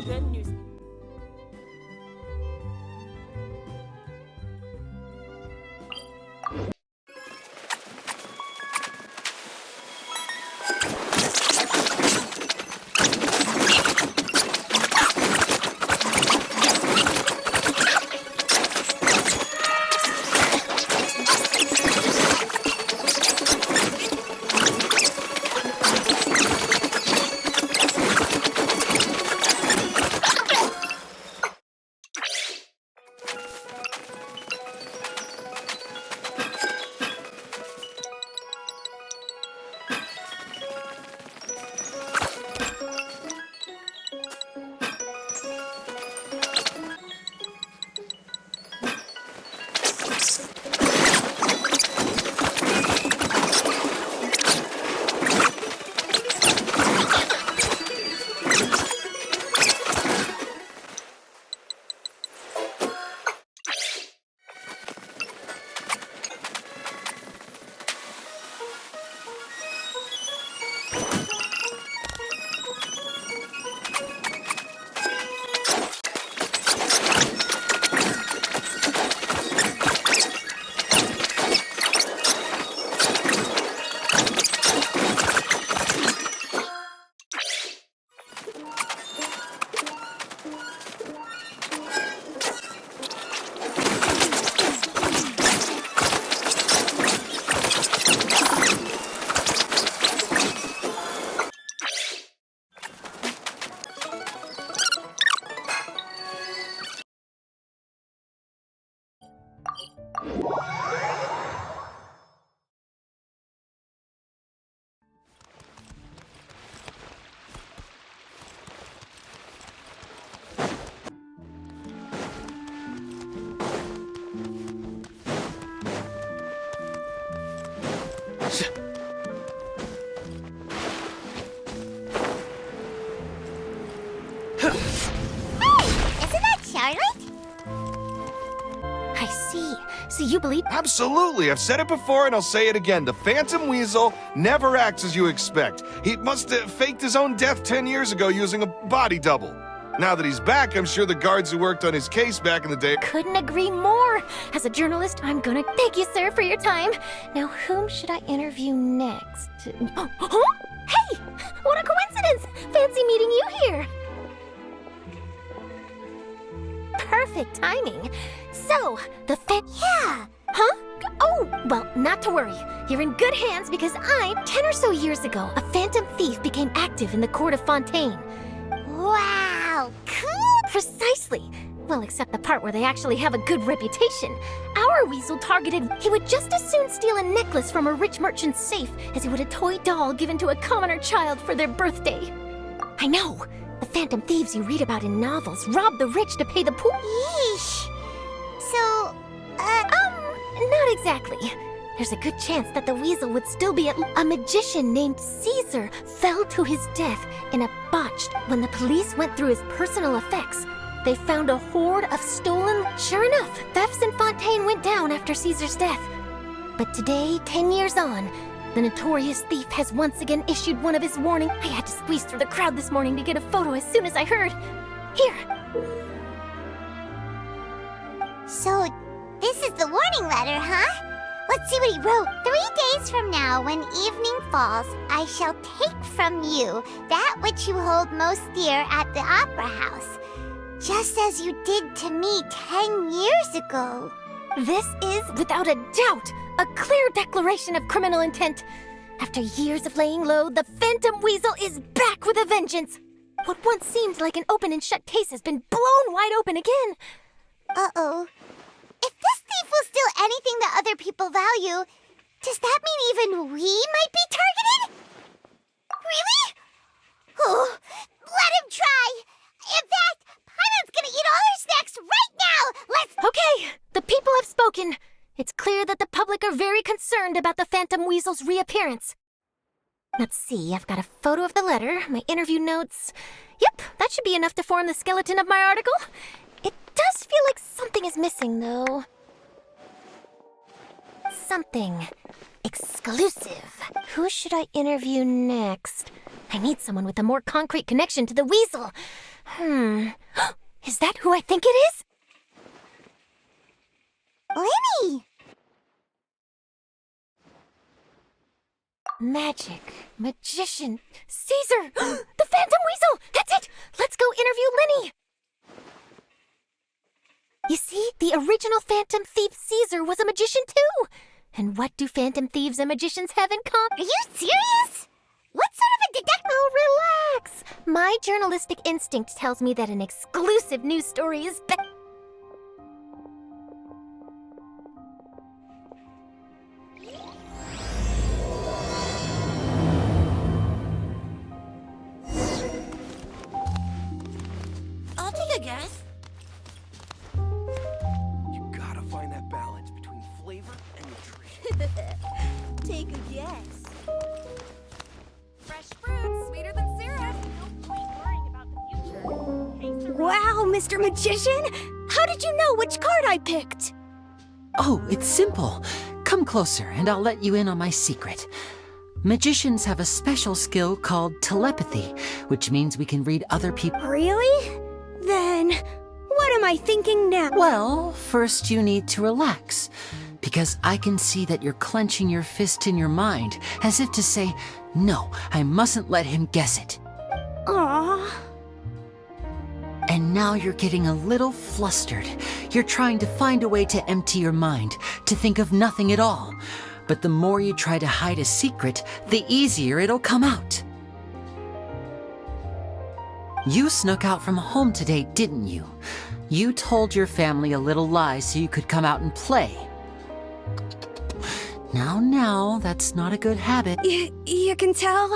Then news. Isn't that Charlotte? I see. So you believe... Absolutely. I've said it before and I'll say it again. The Phantom Weasel never acts as you expect. He must have faked his own death 10 years ago using a body double. Now that he's back, I'm sure the guards who worked on his case back in the day... Couldn't agree more. As a journalist, I'm gonna thank you, sir, for your time. Now, whom should I interview next? Huh? Hey! What a coincidence! Fancy meeting you here. Perfect timing. So, the Yeah! Huh? Oh, well, not to worry. You're in good hands because 10 or so years ago, a phantom thief became active in the court of Fontaine. Wow, cool! Precisely. Well, except the part where they actually have a good reputation. Our weasel targeted he would just as soon steal a necklace from a rich merchant's safe as he would a toy doll given to a commoner child for their birthday. I know. The phantom thieves you read about in novels rob the rich to pay the poor. Yeesh. So, Not exactly. There's a good chance that the weasel would still be at... A magician named Caesar fell to his death in a botched... When the police went through his personal effects, they found a hoard of stolen... Sure enough, thefts in Fontaine went down after Caesar's death. But today, 10 years on, the notorious thief has once again issued one of his warnings. I had to squeeze through the crowd this morning to get a photo as soon as I heard. Here. So, this is the warning letter, huh? Let's see what he wrote. 3 days from now, when evening falls, I shall take from you that which you hold most dear at the Opera House, just as you did to me 10 years ago. This is, without a doubt, a clear declaration of criminal intent. After years of laying low, the Phantom Weasel is back with a vengeance. What once seemed like an open and shut case has been blown wide open again. Uh-oh. If this thief will steal anything that other people value, does that mean even we might be targeted? Really? Oh, let him try! In fact, Paimon's gonna eat all our snacks right now! Let's... Okay, the people have spoken. It's clear that the public are very concerned about the Phantom Weasel's reappearance. Let's see, I've got a photo of the letter, my interview notes. Yep, that should be enough to form the skeleton of my article. It does feel like something is missing, though. Something exclusive. Who should I interview next? I need someone with a more concrete connection to the weasel. Is that who I think it is? Lenny! Magic, magician, Caesar, the Phantom Weasel! That's it! Let's go interview Lenny! You see, the original Phantom Thief Caesar was a magician too! And what do Phantom Thieves and magicians have in common? Are you serious? What sort of a detective? Oh, relax! My journalistic instinct tells me that an exclusive news story is better. I'll take a guess. You gotta find that balance between flavor and nutrition. Take a guess. Fresh fruit, sweeter than syrup. No point worrying about the future. Wow, Mr. Magician! How did you know which card I picked? Oh, it's simple. Come closer and I'll let you in on my secret. Magicians have a special skill called telepathy, which means we can read other people. Really? Then, what am I thinking now? Well, first you need to relax, because I can see that you're clenching your fist in your mind, as if to say, no, I mustn't let him guess it. Aww. And now you're getting a little flustered. You're trying to find a way to empty your mind, to think of nothing at all. But the more you try to hide a secret, the easier it'll come out. You snuck out from home today, didn't you? You told your family a little lie so you could come out and play. Now, that's not a good habit. You can tell?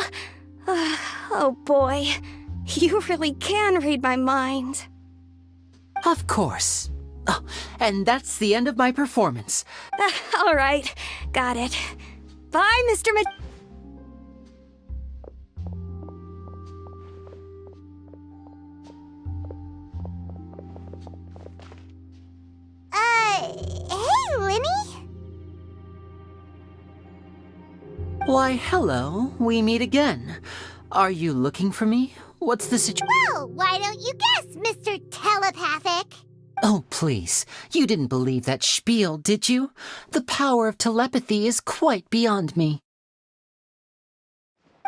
Oh boy, you really can read my mind. Of course. Oh, and that's the end of my performance. All right, got it. Bye, Mr. Hey, Lenny? Why, hello. We meet again. Are you looking for me? What's the situation? Well, why don't you guess, Mr. Telepathic? Oh, please. You didn't believe that spiel, did you? The power of telepathy is quite beyond me.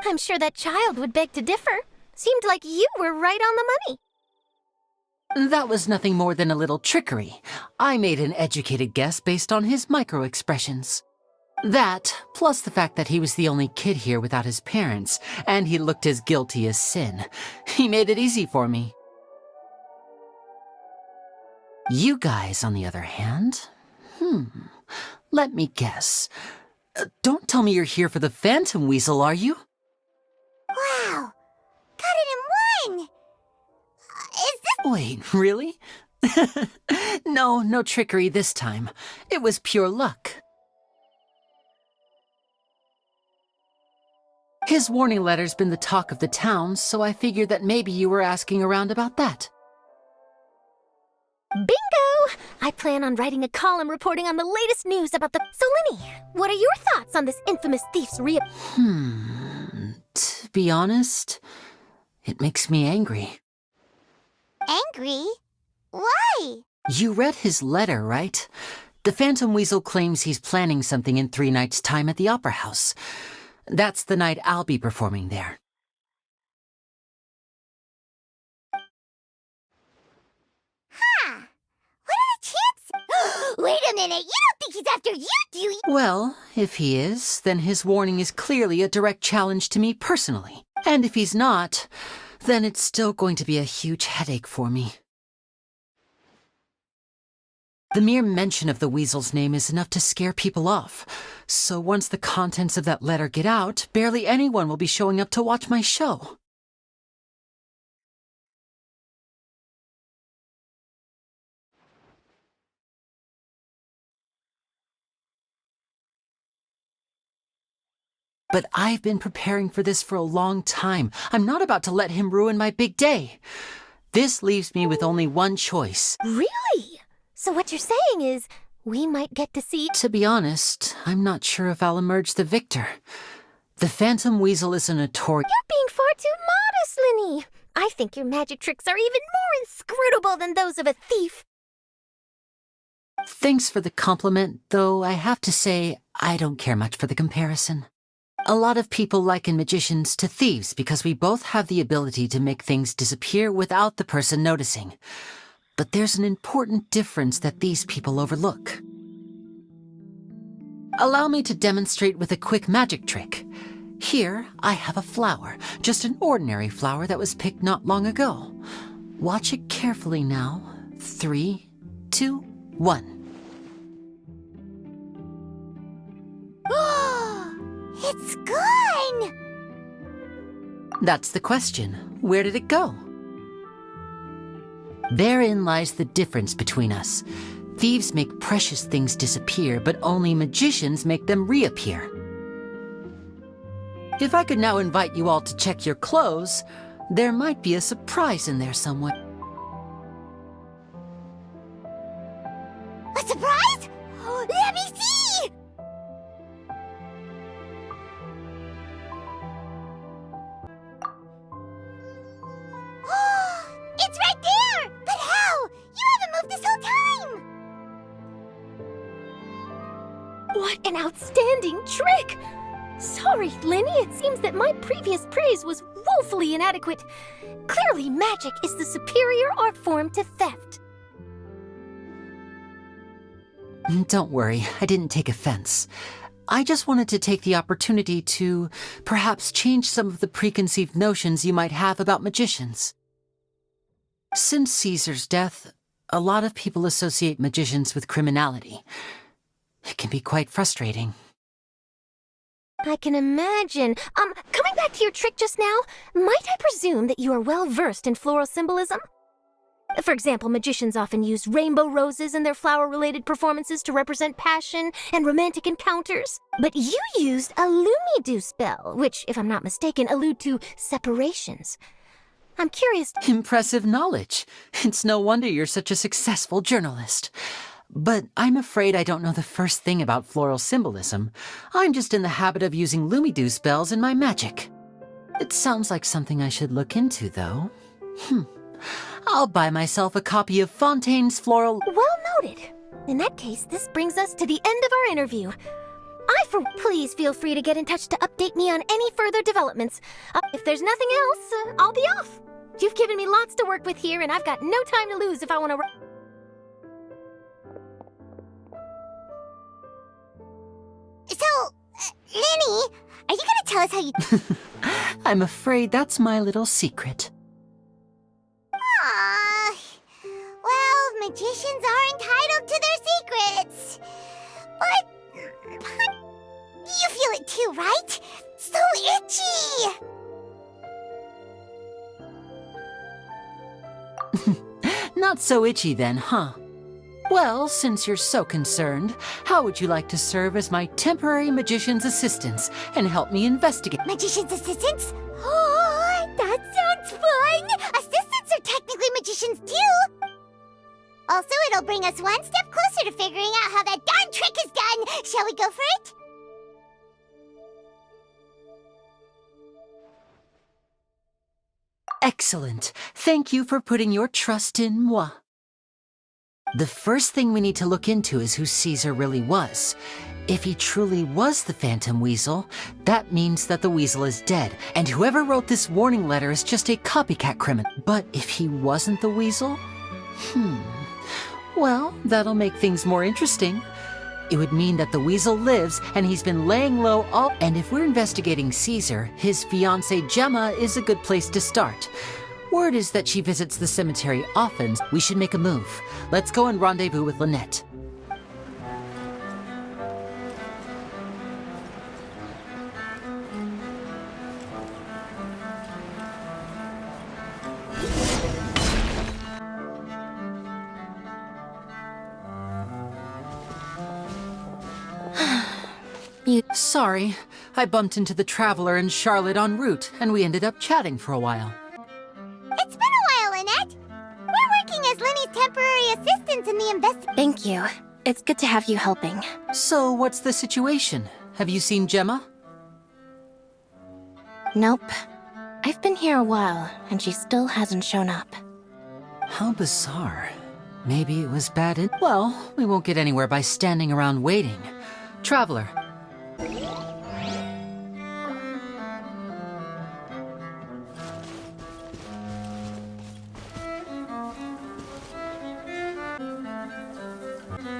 I'm sure that child would beg to differ. Seemed like you were right on the money. That was nothing more than a little trickery. I made an educated guess based on his micro-expressions. That, plus the fact that he was the only kid here without his parents, and he looked as guilty as sin. He made it easy for me. You guys, on the other hand, let me guess. Don't tell me you're here for the Phantom Weasel, are you? Wow, got it in one! Is this... Wait, really? No trickery this time. It was pure luck. His warning letter's been the talk of the town, so I figured that maybe you were asking around about that. Bingo! I plan on writing a column reporting on the latest news about the... So, Lenny, what are your thoughts on this infamous thief's To be honest, it makes me angry. Angry? Why? You read his letter, right? The Phantom Weasel claims he's planning something in 3 nights' time at the Opera House. That's the night I'll be performing there. Huh. What are the chances? Wait a minute, you don't think he's after you, do you? Well, if he is, then his warning is clearly a direct challenge to me personally. And if he's not, then it's still going to be a huge headache for me. The mere mention of the Weasel's name is enough to scare people off. So once the contents of that letter get out, barely anyone will be showing up to watch my show. But I've been preparing for this for a long time. I'm not about to let him ruin my big day. This leaves me with only one choice. Really? So what you're saying is, we might get to see... To be honest, I'm not sure if I'll emerge the victor. The Phantom Weasel is a notorious... You're being far too modest, Linny. I think your magic tricks are even more inscrutable than those of a thief. Thanks for the compliment, though I have to say, I don't care much for the comparison. A lot of people liken magicians to thieves because we both have the ability to make things disappear without the person noticing. But there's an important difference that these people overlook. Allow me to demonstrate with a quick magic trick. Here, I have a flower, just an ordinary flower that was picked not long ago. Watch it carefully now. 3, 2, 1. It's gone! That's the question. Where did it go? Therein lies the difference between us. Thieves make precious things disappear, but only magicians make them reappear. If I could now invite you all to check your clothes, there might be a surprise in there somewhere. A surprise? Let me see! It's right there! But how? You haven't moved this whole time! What an outstanding trick! Sorry, Linny, it seems that my previous praise was woefully inadequate. Clearly, magic is the superior art form to theft. Don't worry, I didn't take offense. I just wanted to take the opportunity to perhaps change some of the preconceived notions you might have about magicians. Since Caesar's death, a lot of people associate magicians with criminality. It can be quite frustrating. I can imagine. Coming back to your trick just now, might I presume that you are well versed in floral symbolism? For example, magicians often use rainbow roses in their flower-related performances to represent passion and romantic encounters. But you used a Lumidu spell, which, if I'm not mistaken, allude to separations. I'm curious... Impressive knowledge. It's no wonder you're such a successful journalist. But I'm afraid I don't know the first thing about floral symbolism. I'm just in the habit of using Lumidu spells in my magic. It sounds like something I should look into, though. I'll buy myself a copy of Fontaine's floral... Well noted. In that case, this brings us to the end of our interview. Please feel free to get in touch to update me on any further developments. If there's nothing else, I'll be off. You've given me lots to work with here, and I've got no time to lose if I want to... So, Linny, are you gonna tell us how you... I'm afraid that's my little secret. Aww. Well, magicians are entitled to their secrets. But... you feel it too, right? So itchy! Not so itchy then, huh? Well, since you're so concerned, how would you like to serve as my temporary magician's assistants and help me investigate? Magician's assistants? Oh, that sounds fun! Assistants are technically magicians too! Also, it'll bring us one step closer to figuring out how that darn trick is done! Shall we go for it? Excellent. Thank you for putting your trust in moi. The first thing we need to look into is who Caesar really was. If he truly was the Phantom Weasel, that means that the Weasel is dead, and whoever wrote this warning letter is just a copycat criminal. But if he wasn't the Weasel? Well, that'll make things more interesting. It would mean that the Weasel lives, and he's been laying low all... And if we're investigating Caesar, his fiancée Gemma is a good place to start. Word is that she visits the cemetery often. We should make a move. Let's go and rendezvous with Lynette. Sorry, I bumped into the Traveler and Charlotte en route, and we ended up chatting for a while. It's been a while, Lynette. We're working as Lenny's temporary assistants in the investigation. Thank you. It's good to have you helping. So, what's the situation? Have you seen Gemma? Nope. I've been here a while, and she still hasn't shown up. How bizarre. Maybe it was bad in— Well, we won't get anywhere by standing around waiting. Traveler.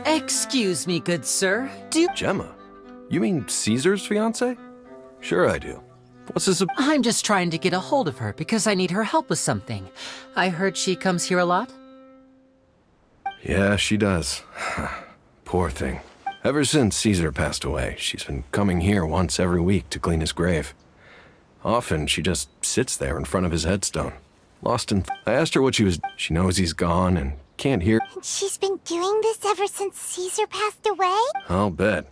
Excuse me, good sir. Do you— Gemma? You mean Caesar's fiance? Sure I do. What's this? I'm just trying to get a hold of her because I need her help with something. I heard she comes here a lot. Yeah, she does. Poor thing. Ever since Caesar passed away, she's been coming here once every week to clean his grave. Often, she just sits there in front of his headstone, lost in— I asked her what she was— She knows he's gone and can't hear— She's been doing this ever since Caesar passed away? I'll bet.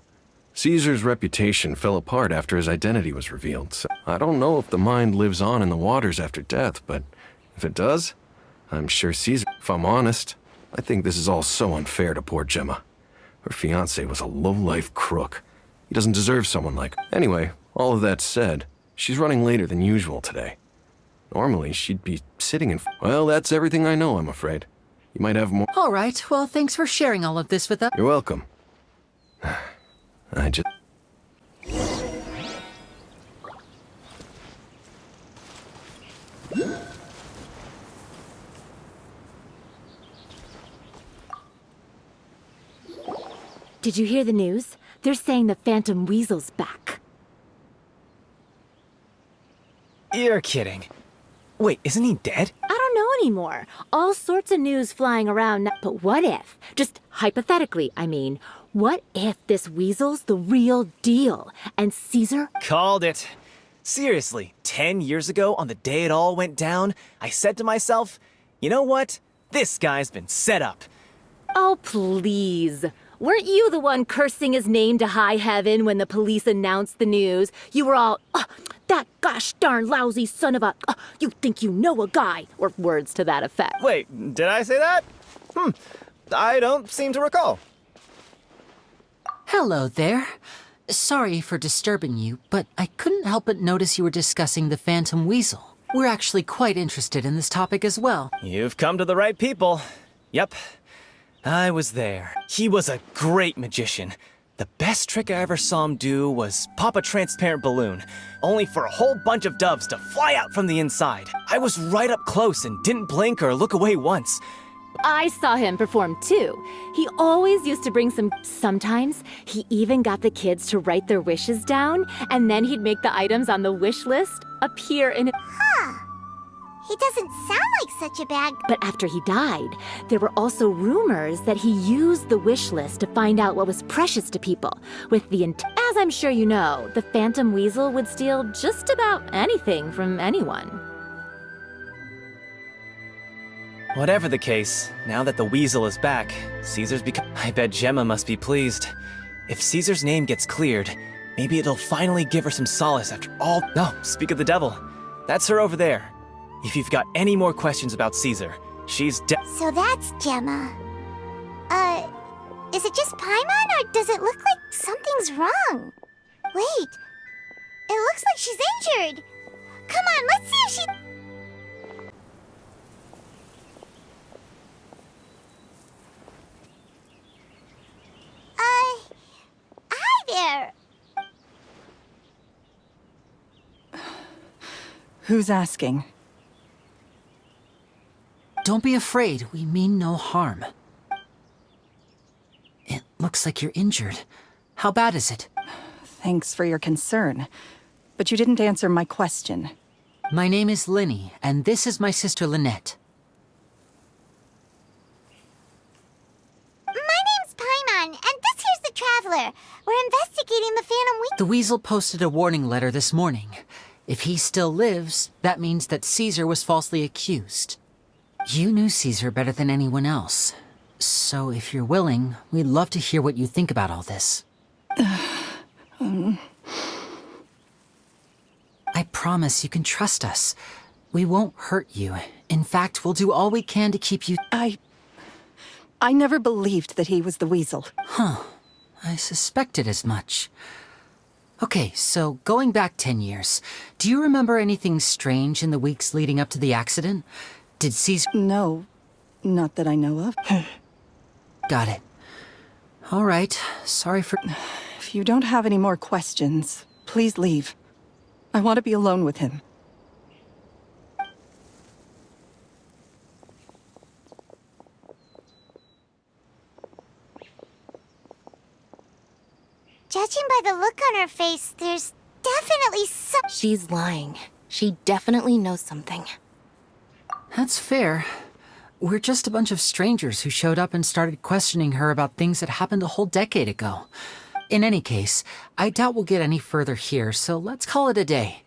Caesar's reputation fell apart after his identity was revealed, so I don't know if the mind lives on in the waters after death, but if it does, I'm sure Caesar— If I'm honest, I think this is all so unfair to poor Gemma. Her fiancé was a low-life crook. He doesn't deserve someone like— Anyway, all of that said, she's running later than usual today. Normally, she'd be sitting in— Well, that's everything I know, I'm afraid. You might have more— All right, well, thanks for sharing all of this with us. You're welcome. I just— Did you hear the news? They're saying the Phantom Weasel's back. You're kidding. Wait, isn't he dead? I don't know anymore. All sorts of news flying around now. But what if, just hypothetically, I mean, what if this Weasel's the real deal and Caesar— Called it. Seriously, 10 years ago, on the day it all went down, I said to myself, you know what? This guy's been set up. Oh, please. Weren't you the one cursing his name to high heaven when the police announced the news? You were all, that gosh darn lousy son of a, you think you know a guy, or words to that effect. Wait, did I say that? I don't seem to recall. Hello there. Sorry for disturbing you, but I couldn't help but notice you were discussing the Phantom Weasel. We're actually quite interested in this topic as well. You've come to the right people. Yep, I was there. He was a great magician. The best trick I ever saw him do was pop a transparent balloon, only for a whole bunch of doves to fly out from the inside. I was right up close and didn't blink or look away once. I saw him perform too. He always used to bring sometimes he even got the kids to write their wishes down, and then he'd make the items on the wish list appear in— He doesn't sound like such a bad— But after he died, there were also rumors that he used the wish list to find out what was precious to people, with the as I'm sure you know, the Phantom Weasel would steal just about anything from anyone. Whatever the case, now that the Weasel is back, Caesar's become— I bet Gemma must be pleased. If Caesar's name gets cleared, maybe it'll finally give her some solace after all— No, speak of the devil. That's her over there. If you've got any more questions about Caesar, she's So that's Gemma. Is it just Paimon, or does it look like something's wrong? Wait, it looks like she's injured. Come on, let's see if she— hi there. Who's asking? Don't be afraid, we mean no harm. It looks like you're injured. How bad is it? Thanks for your concern, but you didn't answer my question. My name is Linny, and this is my sister Lynette. My name's Paimon, and this here's the Traveler. We're investigating the Phantom Weasel. The Weasel posted a warning letter this morning. If he still lives, that means that Caesar was falsely accused. You knew Caesar better than anyone else. So if you're willing, we'd love to hear what you think about all this. promise you can trust us. We won't hurt you. In fact, we'll do all we can to keep you... I never believed that he was the weasel. I suspected as much. Okay, so going back 10 years, do you remember anything strange in the weeks leading up to the accident? Did Caesar... No, not that I know of. Got it. All right, sorry for... If you don't have any more questions, please leave. I want to be alone with him. Judging by the look on her face, there's definitely some... She's lying. She definitely knows something. That's fair. We're just a bunch of strangers who showed up and started questioning her about things that happened a whole decade ago. In any case, I doubt we'll get any further here, so let's call it a day.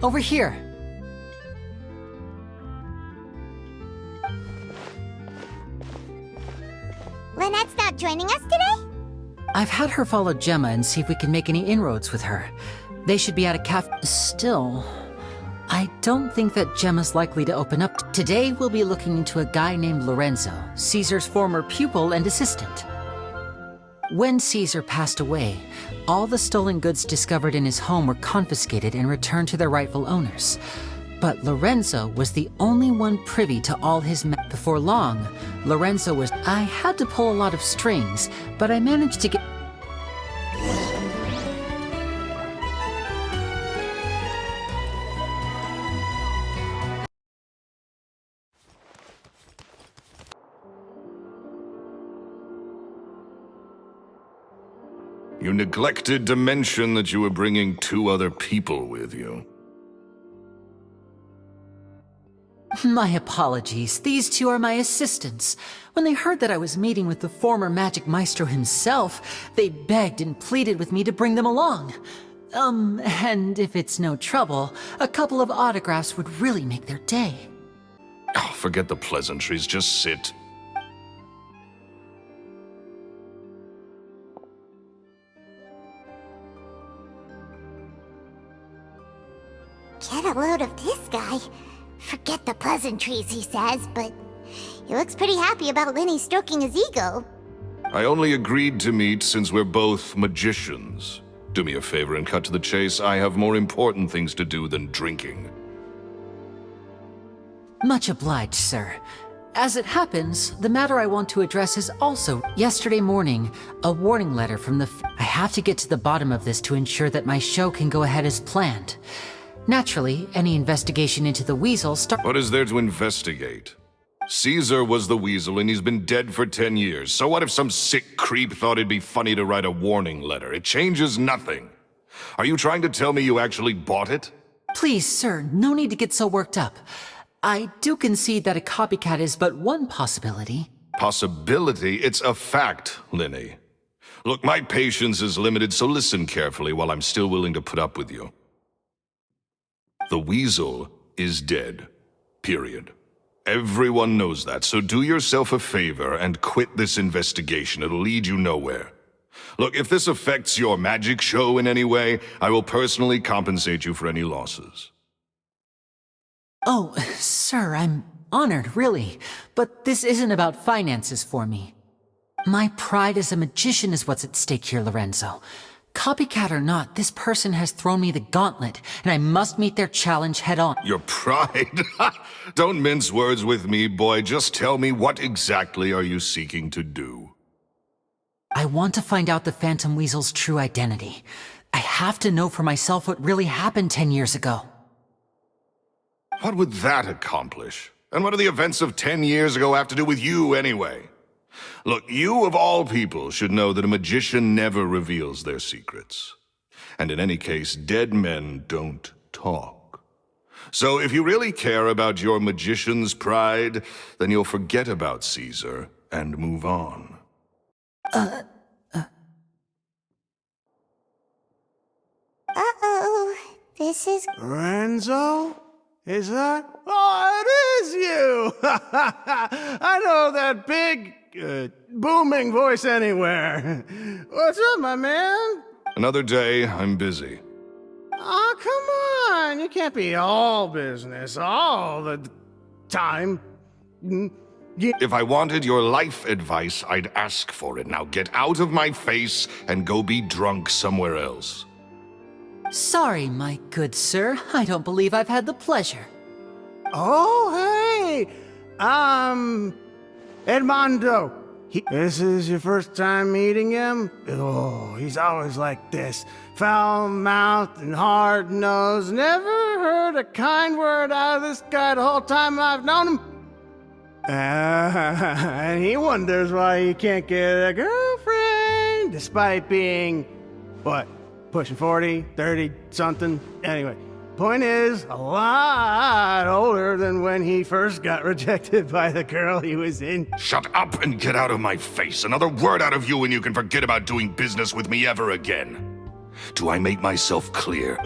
Over here. Lynette's not joining us today? I've had her follow Gemma and see if we can make any inroads with her. They should be at a cafe. Still, I don't think that Gemma's likely to open up. Today, we'll be looking into a guy named Lorenzo, Caesar's former pupil and assistant. When Caesar passed away, all the stolen goods discovered in his home were confiscated and returned to their rightful owners. But Lorenzo was the only one privy to all his before long, Lorenzo was... I had to pull a lot of strings, but I managed to get... You neglected to mention that you were bringing 2 other people with you. My apologies. These 2 are my assistants. When they heard that I was meeting with the former magic maestro himself, they begged and pleaded with me to bring them along. And if it's no trouble, a couple of autographs would really make their day. Oh, forget the pleasantries, just sit. Get a load of this guy. Forget the pleasantries, he says, but he looks pretty happy about Lenny stroking his ego. I only agreed to meet since we're both magicians. Do me a favor and cut to the chase. I have more important things to do than drinking. Much obliged, sir. As it happens, the matter I want to address is also, yesterday morning, a warning letter from the... I have to get to the bottom of this to ensure that my show can go ahead as planned. Naturally, any investigation into the weasel What is there to investigate? Caesar was the weasel and he's been dead for 10 years. So what if some sick creep thought it'd be funny to write a warning letter? It changes nothing. Are you trying to tell me you actually bought it? Please, sir, no need to get so worked up. I do concede that a copycat is but one possibility. Possibility? It's a fact, Linny. Look, my patience is limited, so listen carefully while I'm still willing to put up with you. The weasel is dead. Period. Everyone knows that, so do yourself a favor and quit this investigation. It'll lead you nowhere. Look, if this affects your magic show in any way, I will personally compensate you for any losses. Oh, sir, I'm honored, really. But this isn't about finances for me. My pride as a magician is what's at stake here, Lorenzo. Copycat or not, this person has thrown me the gauntlet, and I must meet their challenge head-on. Your pride? Don't mince words with me, boy. Just tell me, what exactly are you seeking to do? I want to find out the Phantom Weasel's true identity. I have to know for myself what really happened 10 years ago. What would that accomplish? And what do the events of 10 years ago have to do with you, anyway? Look, you of all people should know that a magician never reveals their secrets. And in any case, dead men don't talk. So if you really care about your magician's pride, then you'll forget about Caesar and move on. Uh-oh. This is... Lorenzo? Is that? Oh, it is you! I know that big, booming voice anywhere. What's up, my man? Another day, I'm busy. Oh, come on. You can't be all business all the time. If I wanted your life advice, I'd ask for it. Now get out of my face and go be drunk somewhere else. Sorry, my good sir. I don't believe I've had the pleasure. Oh, hey! Edmondo. This is your first time meeting him? Oh, he's always like this. Foul-mouthed and hard-nosed. Never heard a kind word out of this guy the whole time I've known him. And he wonders why he can't get a girlfriend, despite being, what, pushing 40, 30, something? Anyway, point is, a lot older than when he first got rejected by the girl he was in. Shut up and get out of my face. Another word out of you and you can forget about doing business with me ever again. Do I make myself clear?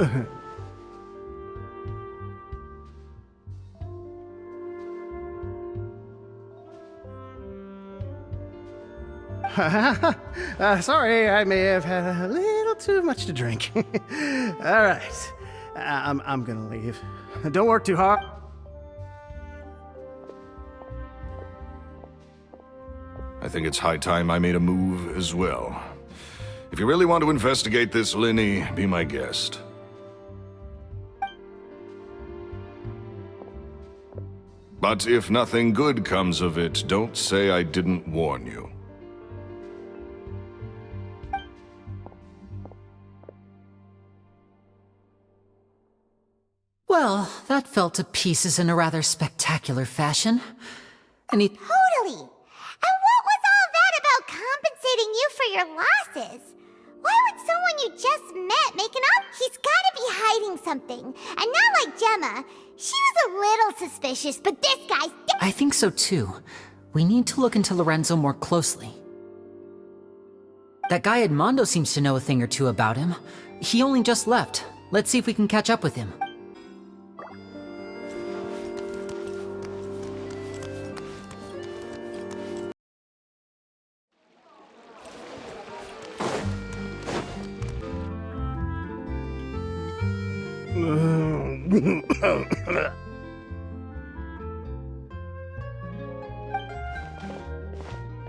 Sorry, I may have had a little too much to drink. All right, I'm gonna leave. Don't work too hard. I think it's high time I made a move as well. If you really want to investigate this, Lenny, be my guest. But if nothing good comes of it, don't say I didn't warn you. Well, that fell to pieces in a rather spectacular fashion. And he... Totally. And what was all that about compensating you for your losses? Why would someone you just met make an up? He's gotta be hiding something. And not like Gemma. She was a little suspicious, but this guy's... I think so too. We need to look into Lorenzo more closely. That guy Edmondo seems to know a thing or two about him. He only just left. Let's see if we can catch up with him.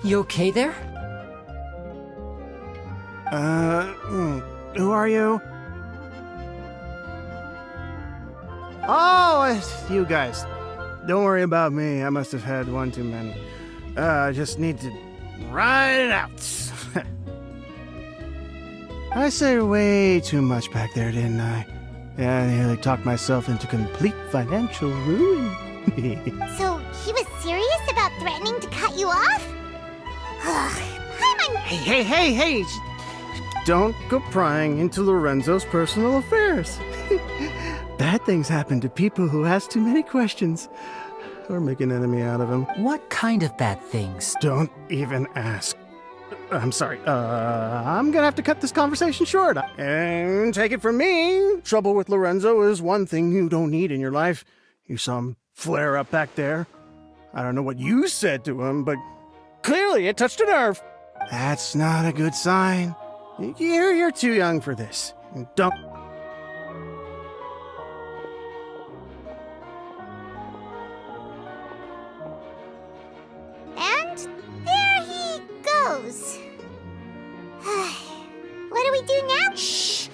You okay there? Who are you? Oh, it's you guys. Don't worry about me. I must have had one too many. I just need to ride it out. I said way too much back there, didn't I? Yeah, I nearly talked myself into complete financial ruin. So, he was serious about threatening to cut you off? Hey! Don't go prying into Lorenzo's personal affairs. Bad things happen to people who ask too many questions. Or make an enemy out of him. What kind of bad things? Don't even ask. I'm sorry, I'm gonna have to cut this conversation short. And take it from me, trouble with Lorenzo is one thing you don't need in your life. You saw him flare up back there. I don't know what you said to him, but clearly it touched a nerve. That's not a good sign. You're too young for this. Don't... And there he goes. What do we do now? Shh!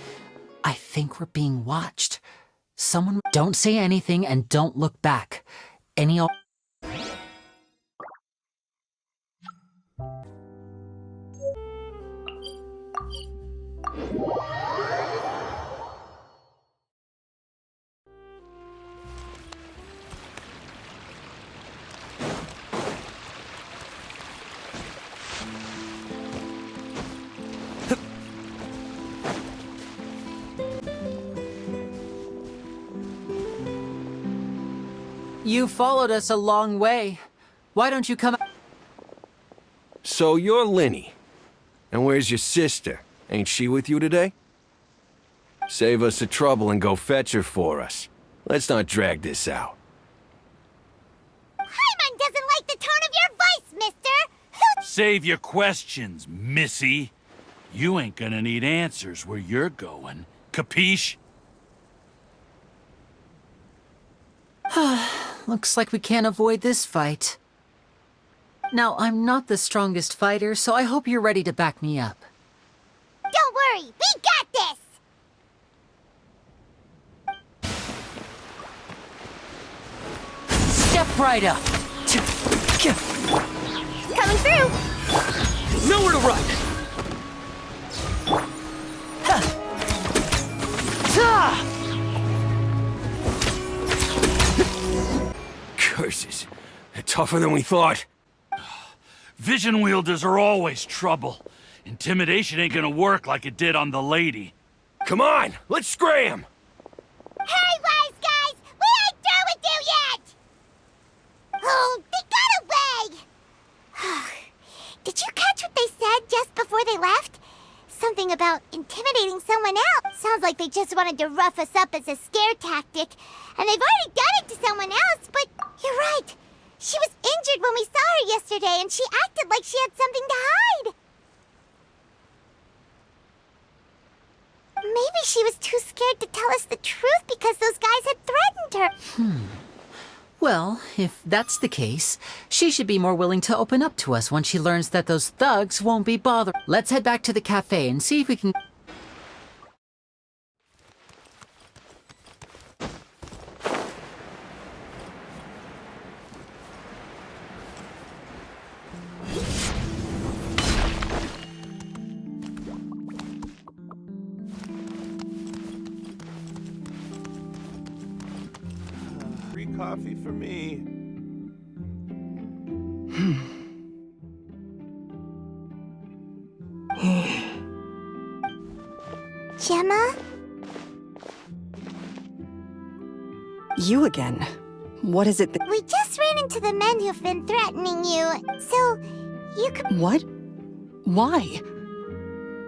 I think we're being watched. Someone... Don't say anything and don't look back. Any... You followed us a long way. Why don't you come... So you're Lenny. And where's your sister? Ain't she with you today? Save us the trouble and go fetch her for us. Let's not drag this out. Paimon doesn't like the tone of your voice, mister! Save your questions, missy. You ain't gonna need answers where you're going. Capiche? Looks like we can't avoid this fight. Now, I'm not the strongest fighter, so I hope you're ready to back me up. Don't worry, we got this! Step right up! Coming through! Nowhere to run! Curses. They're tougher than we thought. Vision wielders are always trouble. Intimidation ain't gonna work like it did on the lady. Come on, let's scram! Hurry, wise guys! We ain't through with you yet! Oh, they got away! Did you catch what they said just before they left? Something about intimidating someone else. Sounds like they just wanted to rough us up as a scare tactic. And they've already done it to someone else, but you're right. She was injured when we saw her yesterday, and she acted like she had something to hide. Maybe she was too scared to tell us the truth because those guys had threatened her. Well, if that's the case, she should be more willing to open up to us once she learns that those thugs won't be bothered. Let's head back to the cafe and see if we can... Free coffee for me. Gemma? You again. What is it that... We just ran into the men who've been threatening you, so you could... What? Why?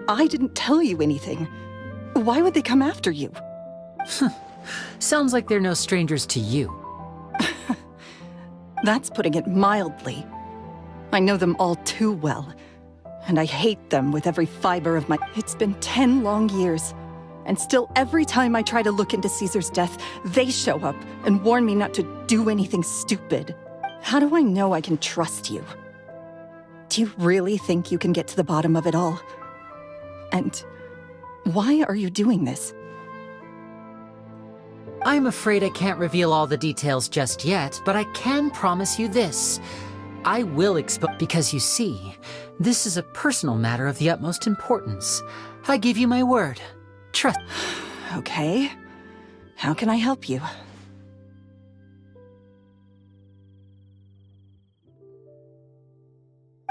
I didn't tell you anything. Why would they come after you? Sounds like they're no strangers to you. That's putting it mildly. I know them all too well, and I hate them with every fiber of my... It's been 10 long years, and still every time I try to look into Caesar's death, they show up and warn me not to do anything stupid. How do I know I can trust you? Do you really think you can get to the bottom of it all? And why are you doing this? I'm afraid I can't reveal all the details just yet, but I can promise you this. I will expose... Because you see, this is a personal matter of the utmost importance. I give you my word. Trust... Okay. How can I help you?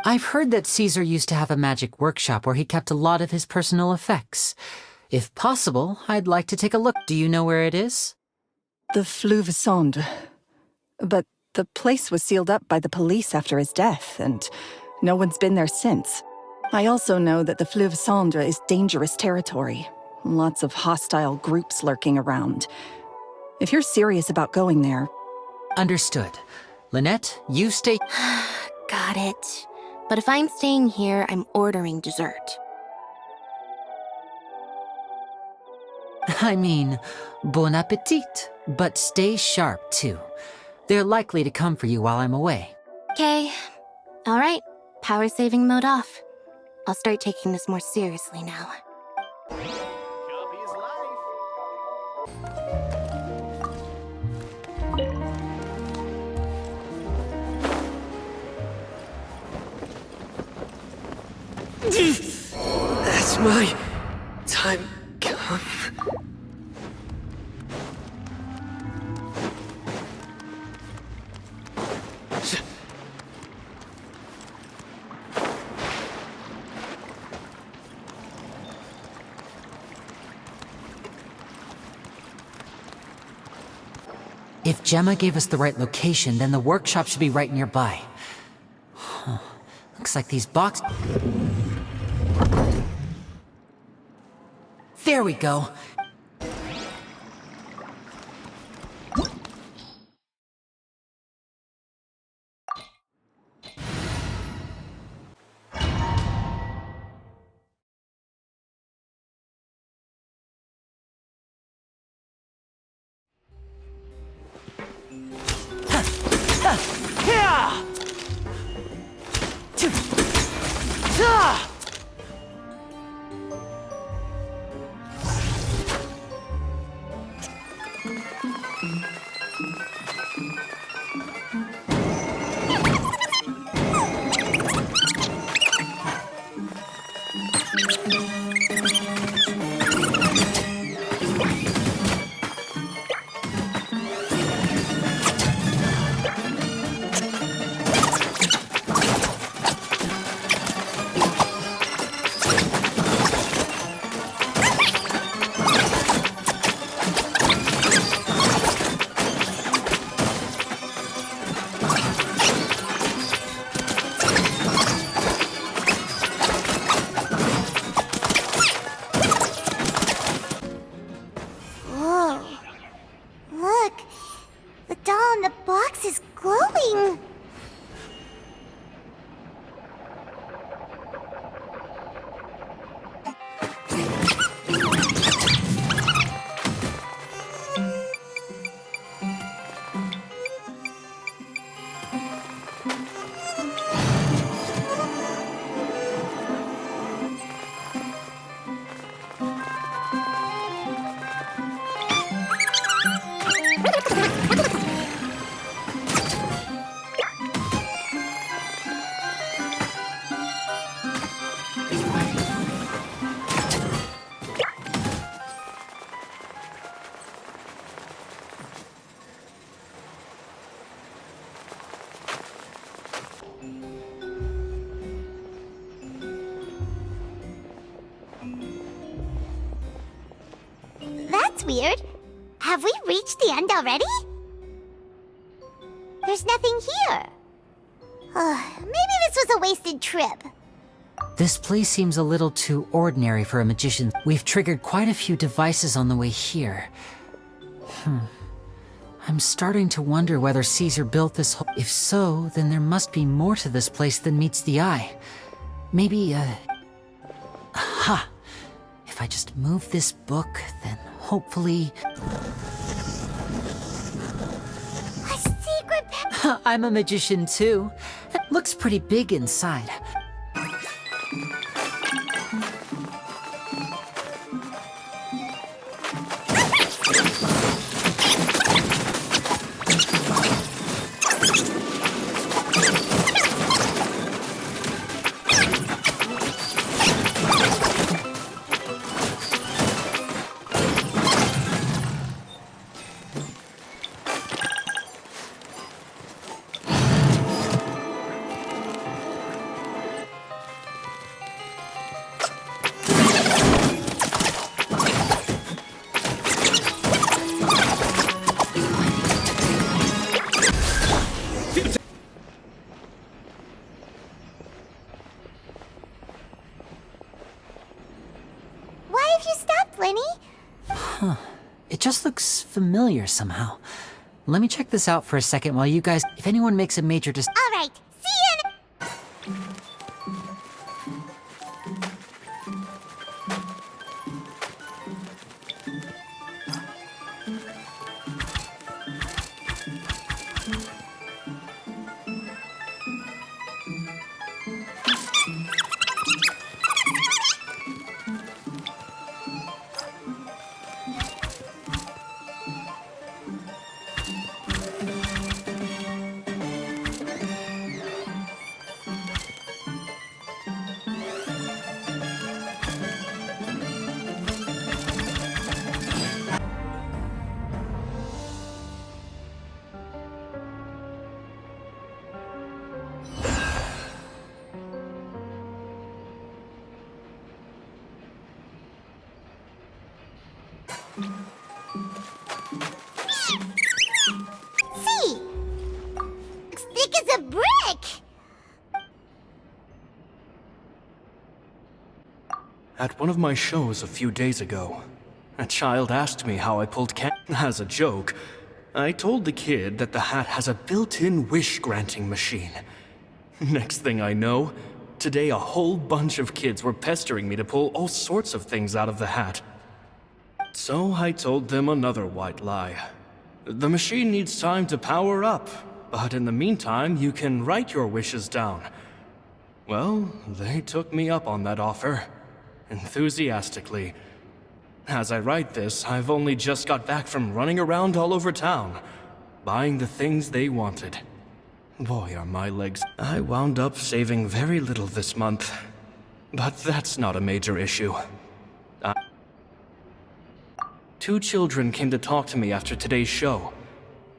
I've heard that Caesar used to have a magic workshop where he kept a lot of his personal effects. If possible, I'd like to take a look. Do you know where it is? The Fleuve Sonde. But the place was sealed up by the police after his death, and no one's been there since. I also know that the Fleuve Sonde is dangerous territory. Lots of hostile groups lurking around. If you're serious about going there... Understood. Lynette, you stay... Got it. But if I'm staying here, I'm ordering dessert. I mean, bon appetit. But stay sharp, too. They're likely to come for you while I'm away. Okay. All right. Power saving mode off. I'll start taking this more seriously now. That's my time come. If Gemma gave us the right location, then the workshop should be right nearby. Huh. Looks like these boxes... There we go. Whoa. Look. The doll in the box is glowing. That's weird. Have we reached the end already? There's nothing here. Maybe this was a wasted trip. This place seems a little too ordinary for a magician. We've triggered quite a few devices on the way here. I'm starting to wonder whether Caesar built this whole... If so, then there must be more to this place than meets the eye. Maybe, aha! If I just move this book, then hopefully... A secret I'm a magician too. It looks pretty big inside. Why have you stopped, Lenny? It just looks familiar somehow. Let me check this out for a second while you guys... If anyone makes a major All right, see you in... See! Looks thick as a brick! At one of my shows a few days ago, a child asked me how I pulled as a joke. I told the kid that the hat has a built-in wish-granting machine. Next thing I know, today a whole bunch of kids were pestering me to pull all sorts of things out of the hat. So I told them another white lie. The machine needs time to power up, But in the meantime, you can write your wishes down. Well, they took me up on that offer, enthusiastically. As I write this, I've only just got back from running around all over town, buying the things they wanted. Boy, are my legs. I wound up saving very little this month, but that's not a major issue. Two children came to talk to me after today's show.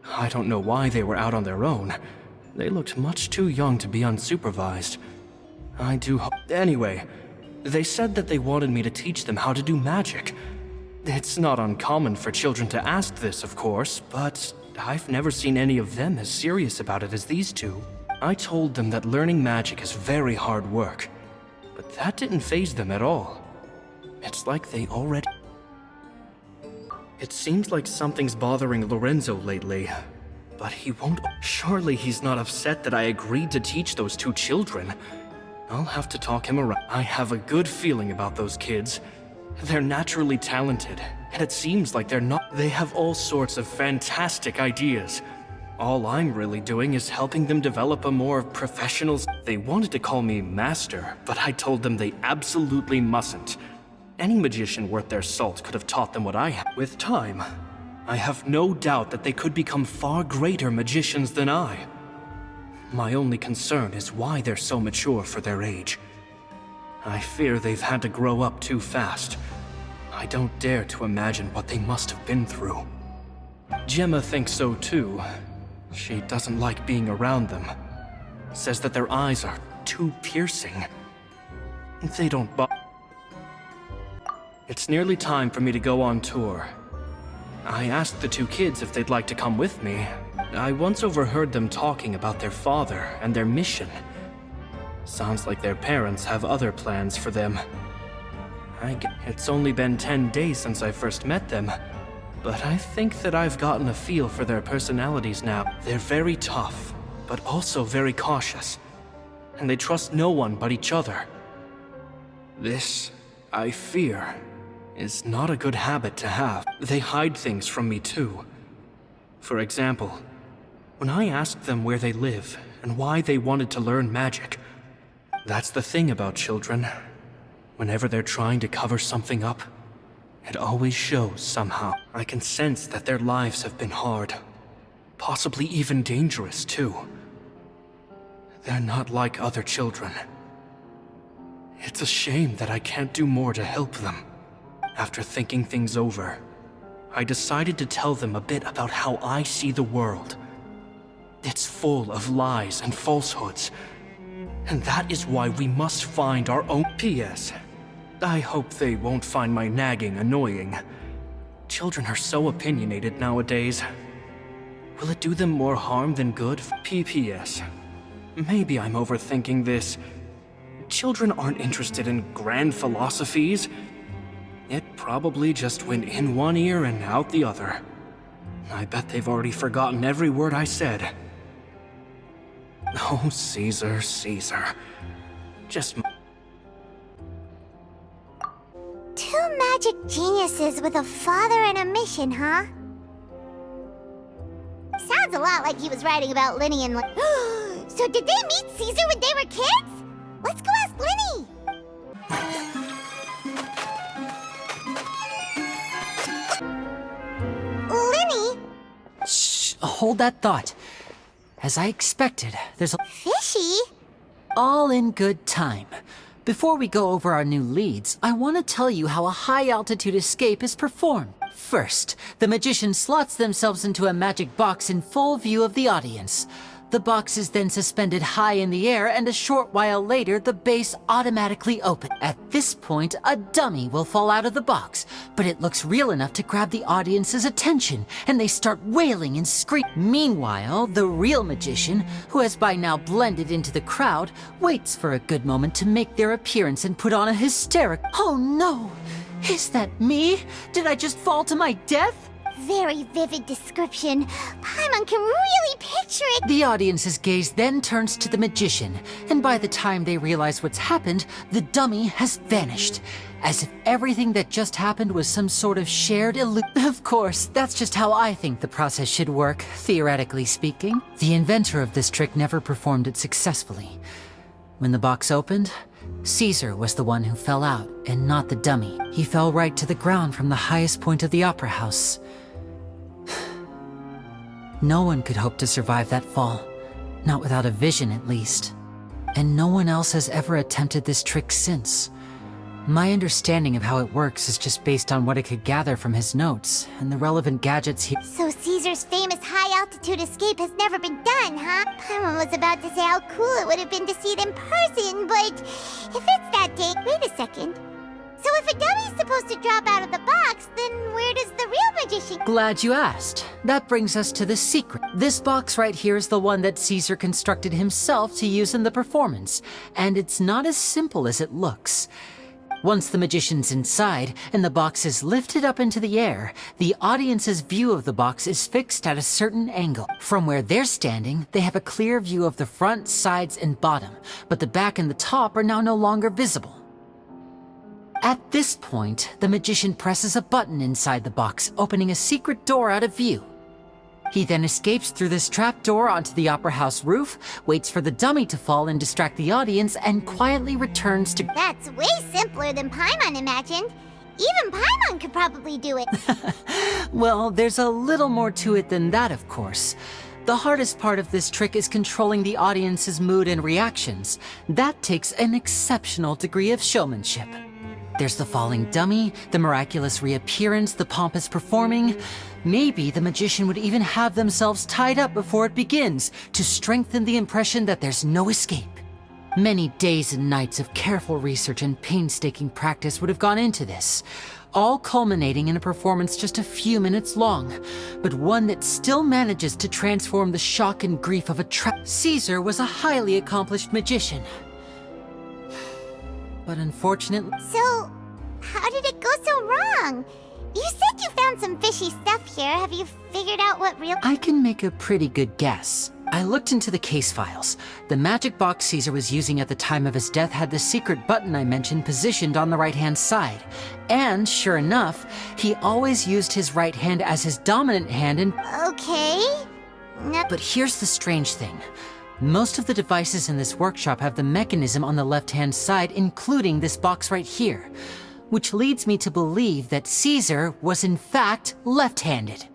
I don't know why they were out on their own. They looked much too young to be unsupervised. I do hope. Anyway, they said that they wanted me to teach them how to do magic. It's not uncommon for children to ask this, of course, but I've never seen any of them as serious about it as these two. I told them that learning magic is very hard work, but that didn't faze them at all. It's like they already... It seems like something's bothering Lorenzo lately, but he won't... Surely he's not upset that I agreed to teach those two children. I'll have to talk him around. I have a good feeling about those kids. They're naturally talented, and it seems like they're not... They have all sorts of fantastic ideas. All I'm really doing is helping them develop a more professional... They wanted to call me Master, but I told them they absolutely mustn't. Any magician worth their salt could have taught them what I have. With time, I have no doubt that they could become far greater magicians than I. My only concern is why they're so mature for their age. I fear they've had to grow up too fast. I don't dare to imagine what they must have been through. Gemma thinks so too. She doesn't like being around them. Says that their eyes are too piercing. They don't bother. It's nearly time for me to go on tour. I asked the two kids if they'd like to come with me. I once overheard them talking about their father and their mission. Sounds like their parents have other plans for them. It's only been 10 days since I first met them, but I think that I've gotten a feel for their personalities now. They're very tough, but also very cautious, and they trust no one but each other. This, I fear, is not a good habit to have. They hide things from me too. For example, when I asked them where they live and why they wanted to learn magic, that's the thing about children. Whenever they're trying to cover something up, it always shows somehow. I can sense that their lives have been hard, possibly even dangerous too. They're not like other children. It's a shame that I can't do more to help them. After thinking things over, I decided to tell them a bit about how I see the world. It's full of lies and falsehoods, and that is why we must find our own. P.S. I hope they won't find my nagging annoying. Children are so opinionated nowadays. Will it do them more harm than good? P.P.S. Maybe I'm overthinking this. Children aren't interested in grand philosophies. It probably just went in one ear and out the other. I bet they've already forgotten every word I said. Oh, Caesar, Caesar. Just... Two magic geniuses with a father and a mission, huh? Sounds a lot like he was writing about Linny and... So did they meet Caesar when they were kids? Let's go ask Linny! Linny? Shh, hold that thought. As I expected, there's a... Fishy? All in good time. Before we go over our new leads, I want to tell you how a high-altitude escape is performed. First, the magician slots themselves into a magic box in full view of the audience. The box is then suspended high in the air, and a short while later, the base automatically opens. At this point, a dummy will fall out of the box, but it looks real enough to grab the audience's attention, and they start wailing and screaming. Meanwhile, the real magician, who has by now blended into the crowd, waits for a good moment to make their appearance and put on a hysteric... Oh no! Is that me? Did I just fall to my death? Very vivid description. Paimon can really picture it. The audience's gaze then turns to the magician, and by the time they realize what's happened, the dummy has vanished. as if everything that just happened was some sort of shared illusion. Of course, that's just how I think the process should work, theoretically speaking. The inventor of this trick never performed it successfully. When the box opened, Caesar was the one who fell out, and not the dummy. He fell right to the ground from the highest point of the opera house. No one could hope to survive that fall. Not without a vision, at least. And no one else has ever attempted this trick since. My understanding of how it works is just based on what I could gather from his notes, and the relevant gadgets he— So Caesar's famous high-altitude escape has never been done, huh? Paimon was about to say how cool it would have been to see it in person, but if it's that day— Wait a second. So if a dummy's supposed to drop out of the box, then where does the real magician— Glad you asked. That brings us to the secret. This box right here is the one that Caesar constructed himself to use in the performance, and it's not as simple as it looks. Once the magician's inside and the box is lifted up into the air, the audience's view of the box is fixed at a certain angle. From where they're standing, they have a clear view of the front, sides, and bottom, but the back and the top are now no longer visible. At this point, the magician presses a button inside the box, opening a secret door out of view. He then escapes through this trap door onto the opera house roof, waits for the dummy to fall and distract the audience, and quietly returns to— That's way simpler than Paimon imagined. Even Paimon could probably do it. Well, there's a little more to it than that, of course. The hardest part of this trick is controlling the audience's mood and reactions. That takes an exceptional degree of showmanship. There's the falling dummy, the miraculous reappearance, the pompous performing. Maybe the magician would even have themselves tied up before it begins to strengthen the impression that there's no escape. Many days and nights of careful research and painstaking practice would have gone into this, all culminating in a performance just a few minutes long, but one that still manages to transform the shock and grief of a trap. Caesar was a highly accomplished magician. But unfortunately— So, how did it go so wrong? You said you found some fishy stuff here. Have you figured out what real— I can make a pretty good guess. I looked into the case files. The magic box Caesar was using at the time of his death had the secret button I mentioned positioned on the right-hand side. And, sure enough, he always used his right hand as his dominant hand and— Okay. No— But here's the strange thing. Most of the devices in this workshop have the mechanism on the left-hand side, including this box right here, which leads me to believe that Caesar was in fact left-handed.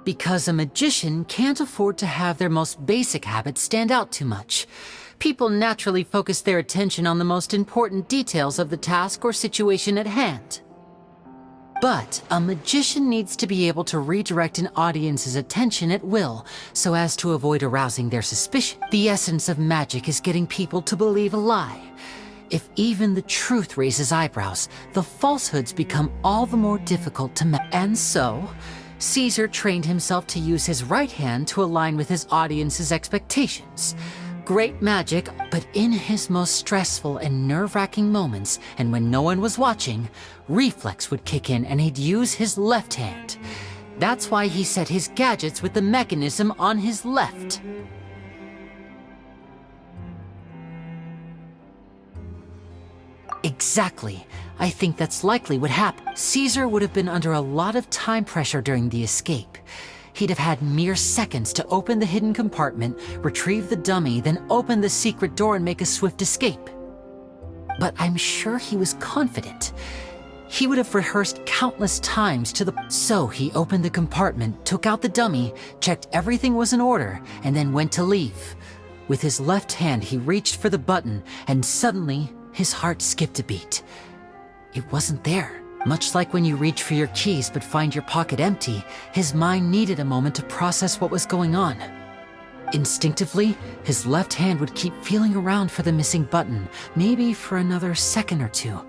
Because a magician can't afford to have their most basic habits stand out too much. People naturally focus their attention on the most important details of the task or situation at hand. But a magician needs to be able to redirect an audience's attention at will, so as to avoid arousing their suspicion. The essence of magic is getting people to believe a lie. If even the truth raises eyebrows, the falsehoods become all the more difficult to match. And so, Caesar trained himself to use his right hand to align with his audience's expectations. Great magic, but in his most stressful and nerve-wracking moments, and when no one was watching, reflex would kick in and he'd use his left hand. That's why he set his gadgets with the mechanism on his left. Exactly. I think that's likely what happened. Caesar would have been under a lot of time pressure during the escape. He'd have had mere seconds to open the hidden compartment, retrieve the dummy, then open the secret door and make a swift escape. But I'm sure he was confident. He would have rehearsed countless times to the— So he opened the compartment, took out the dummy, checked everything was in order, and then went to leave. With his left hand, he reached for the button, and suddenly, his heart skipped a beat. It wasn't there. Much like when you reach for your keys but find your pocket empty, his mind needed a moment to process what was going on. Instinctively, his left hand would keep feeling around for the missing button, maybe for another second or two,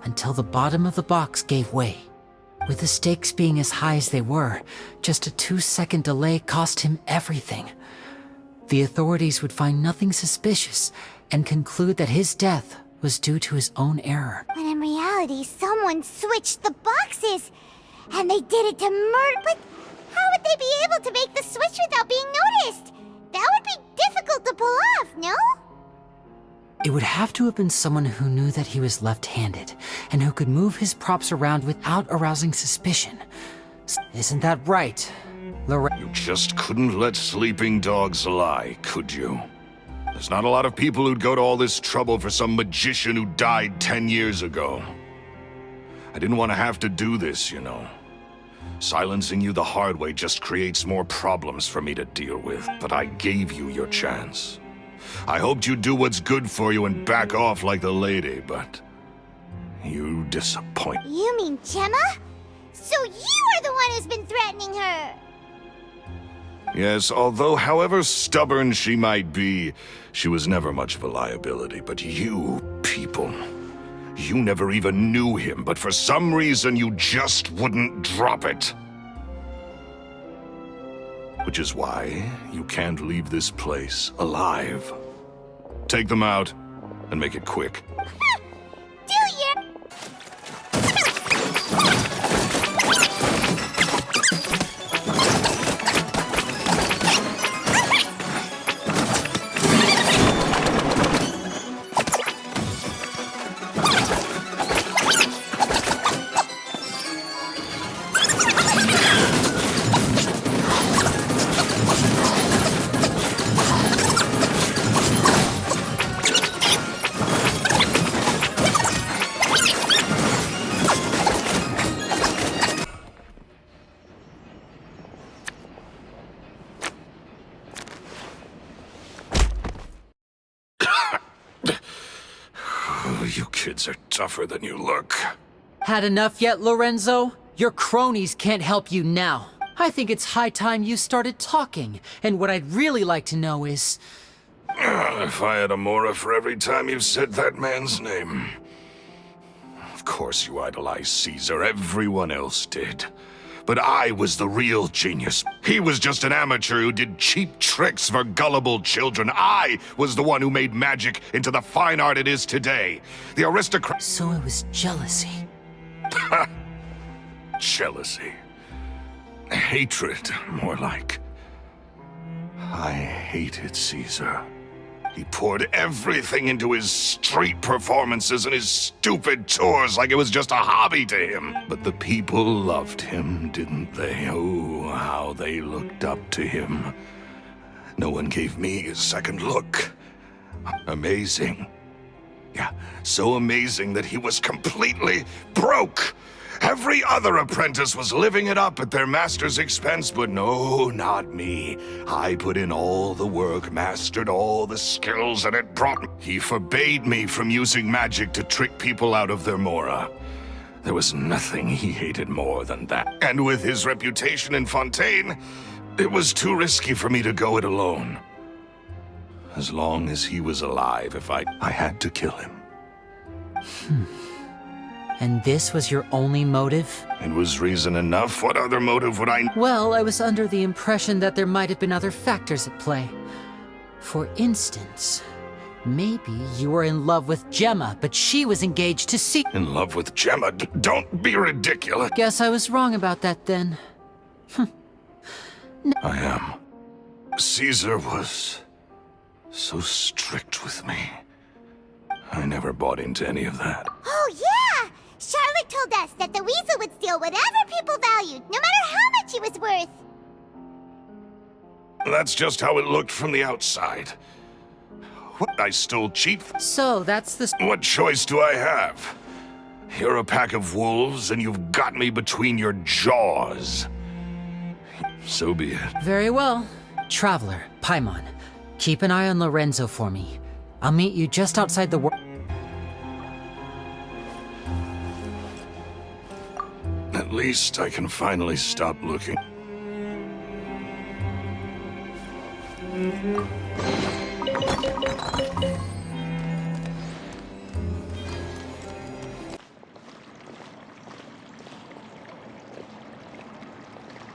until the bottom of the box gave way. With the stakes being as high as they were, just a 2-second delay cost him everything. The authorities would find nothing suspicious and conclude that his death was due to his own error. When in reality, someone switched the boxes! And they did it to murder— But how would they be able to make the switch without being noticed? That would be difficult to pull off, no? It would have to have been someone who knew that he was left-handed, and who could move his props around without arousing suspicion. Isn't that right, Lorraine? You just couldn't let sleeping dogs lie, could you? There's not a lot of people who'd go to all this trouble for some magician who died 10 years ago. I didn't want to have to do this, you know. Silencing you the hard way just creates more problems for me to deal with, but I gave you your chance. I hoped you'd do what's good for you and back off like the lady, but you disappoint. You mean Gemma? So you are the one who's been threatening her! Yes, although however stubborn she might be, she was never much of a liability. But you people, you never even knew him, but for some reason you just wouldn't drop it. Which is why you can't leave this place alive. Take them out, and make it quick. Do ya? You kids are tougher than you look. Had enough yet, Lorenzo? Your cronies can't help you now. I think it's high time you started talking, and what I'd really like to know is... If I had a mora for every time you said that man's name. Of course you idolized Caesar, everyone else did. But I was the real genius. He was just an amateur who did cheap tricks for gullible children. I was the one who made magic into the fine art it is today. The aristocrat... So it was jealousy. Jealousy. Hatred, more like. I hated Caesar. He poured everything into his street performances and his stupid tours like it was just a hobby to him. But the people loved him, didn't they? Oh, how they looked up to him. No one gave me a second look. Amazing. Yeah, so amazing that he was completely broke. Every other apprentice was living it up at their master's expense, but no, not me. I put in all the work, mastered all the skills, and it brought me. He forbade me from using magic to trick people out of their mora. There was nothing he hated more than that. And with his reputation in Fontaine, it was too risky for me to go it alone. As long as he was alive, I had to kill him. And this was your only motive? It was reason enough. What other motive would I... Well, I was under the impression that there might have been other factors at play. For instance, maybe you were in love with Gemma, but she was engaged to Caesar. In love with Gemma? Don't be ridiculous. Guess I was wrong about that then. I am. Caesar was so strict with me. I never bought into any of that. Oh, yeah! Charlotte told us that the weasel would steal whatever people valued, no matter how much it was worth. That's just how it looked from the outside. What? I stole cheap? So, that's the... What choice do I have? You're a pack of wolves, and you've got me between your jaws. So be it. Very well. Traveler, Paimon, keep an eye on Lorenzo for me. I'll meet you just outside the world. At least I can finally stop looking.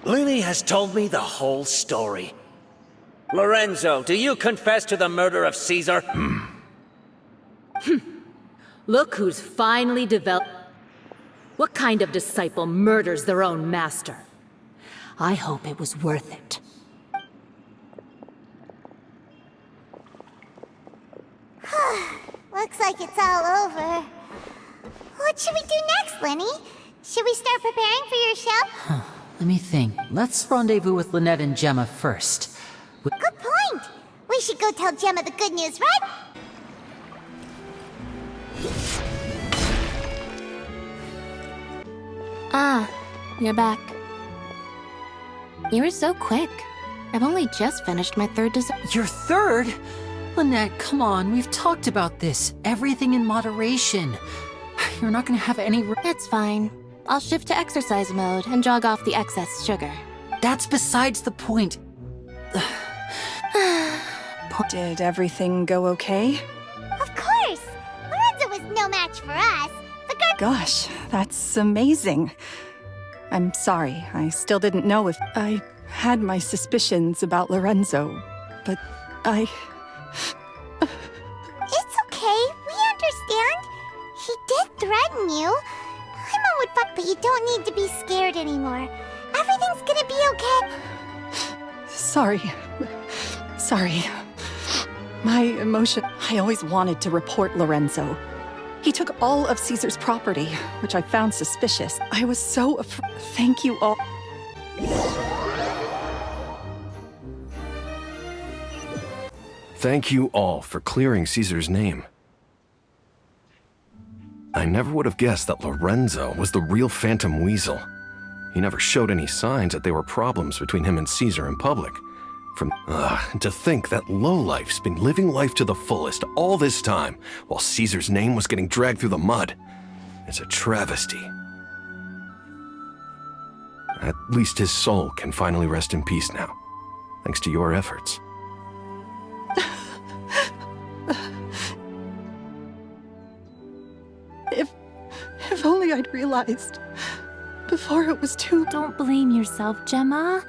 Lily has told me the whole story. Lorenzo, do you confess to the murder of Caesar? Look who's finally developed. What kind of disciple murders their own master? I hope it was worth it. Looks like it's all over. What should we do next, Lenny? Should we start preparing for your show? Let me think. Let's rendezvous with Lynette and Gemma first. Good point. We should go tell Gemma the good news, right? Ah, you're back. You were so quick. I've only just finished my third dessert. Your third? Lynette, come on. We've talked about this. Everything in moderation. You're not gonna have any... It's fine. I'll shift to exercise mode and jog off the excess sugar. That's besides the point. Did everything go okay? Of course! Lorenzo was no match for us. Gosh, that's amazing. I'm sorry, I still didn't know if I had my suspicions about Lorenzo, but I... It's okay, we understand. He did threaten you. Paimon would fuck, but you don't need to be scared anymore. Everything's gonna be okay. Sorry. My emotion... I always wanted to report Lorenzo. He took all of Caesar's property, which I found suspicious. I was so afraid. Thank you all. Thank you all for clearing Caesar's name. I never would have guessed that Lorenzo was the real Phantom Weasel. He never showed any signs that there were problems between him and Caesar in public. To think that lowlife's been living life to the fullest all this time, while Caesar's name was getting dragged through the mud. It's a travesty. At least his soul can finally rest in peace now, thanks to your efforts. If only I'd realized before it was too... Don't blame yourself, Gemma.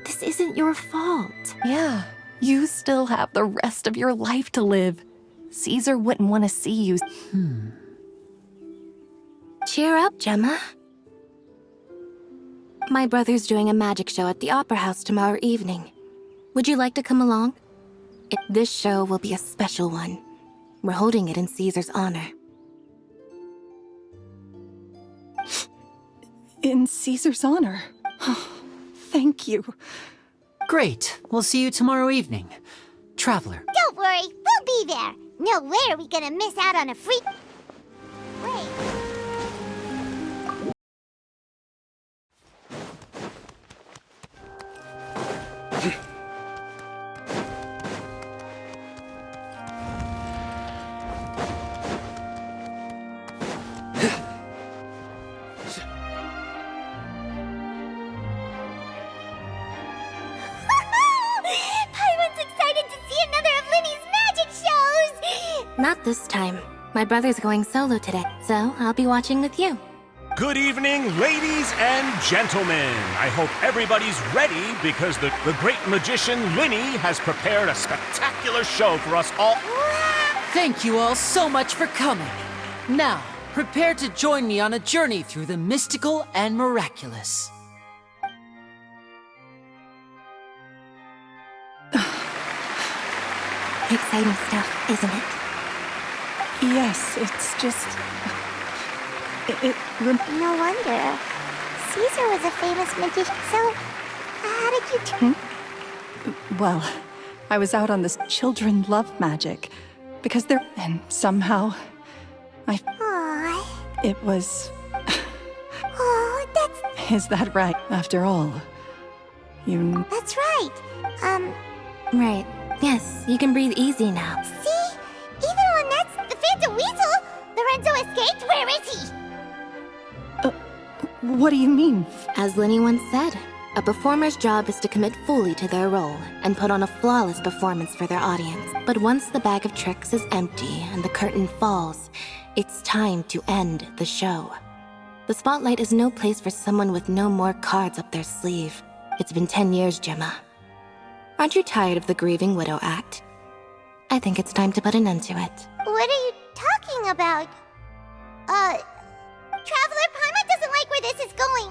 This isn't your fault. Yeah, you still have the rest of your life to live. Caesar wouldn't want to see you. Cheer up, Gemma. My brother's doing a magic show at the Opera House tomorrow evening. Would you like to come along? This show will be a special one. We're holding it in Caesar's honor. In Caesar's honor? Thank you. Great. We'll see you tomorrow evening. Traveler. Don't worry, we'll be there. No way are we gonna miss out on a free... Wait. Not this time. My brother's going solo today, so I'll be watching with you. Good evening, ladies and gentlemen. I hope everybody's ready because the great magician Linny has prepared a spectacular show for us all. Thank you all so much for coming. Now, prepare to join me on a journey through the mystical and miraculous. Exciting stuff, isn't it? Yes, it's just... No wonder. Caesar was a famous magician, so how did you Well, I was out on this children love magic, because they're... And somehow, Aww. It was... Oh, that's... Is that right? After all, you... That's right. Right. Yes, you can breathe easy now. See? Even Lynette's the Phantom Weasel! Lorenzo escaped? Where is he? What do you mean? As Linny once said, a performer's job is to commit fully to their role and put on a flawless performance for their audience. But once the bag of tricks is empty and the curtain falls, it's time to end the show. The spotlight is no place for someone with no more cards up their sleeve. It's been 10 years, Gemma. Aren't you tired of the grieving widow act? I think it's time to put an end to it. What are you talking about? Traveler, Paimon doesn't like where this is going.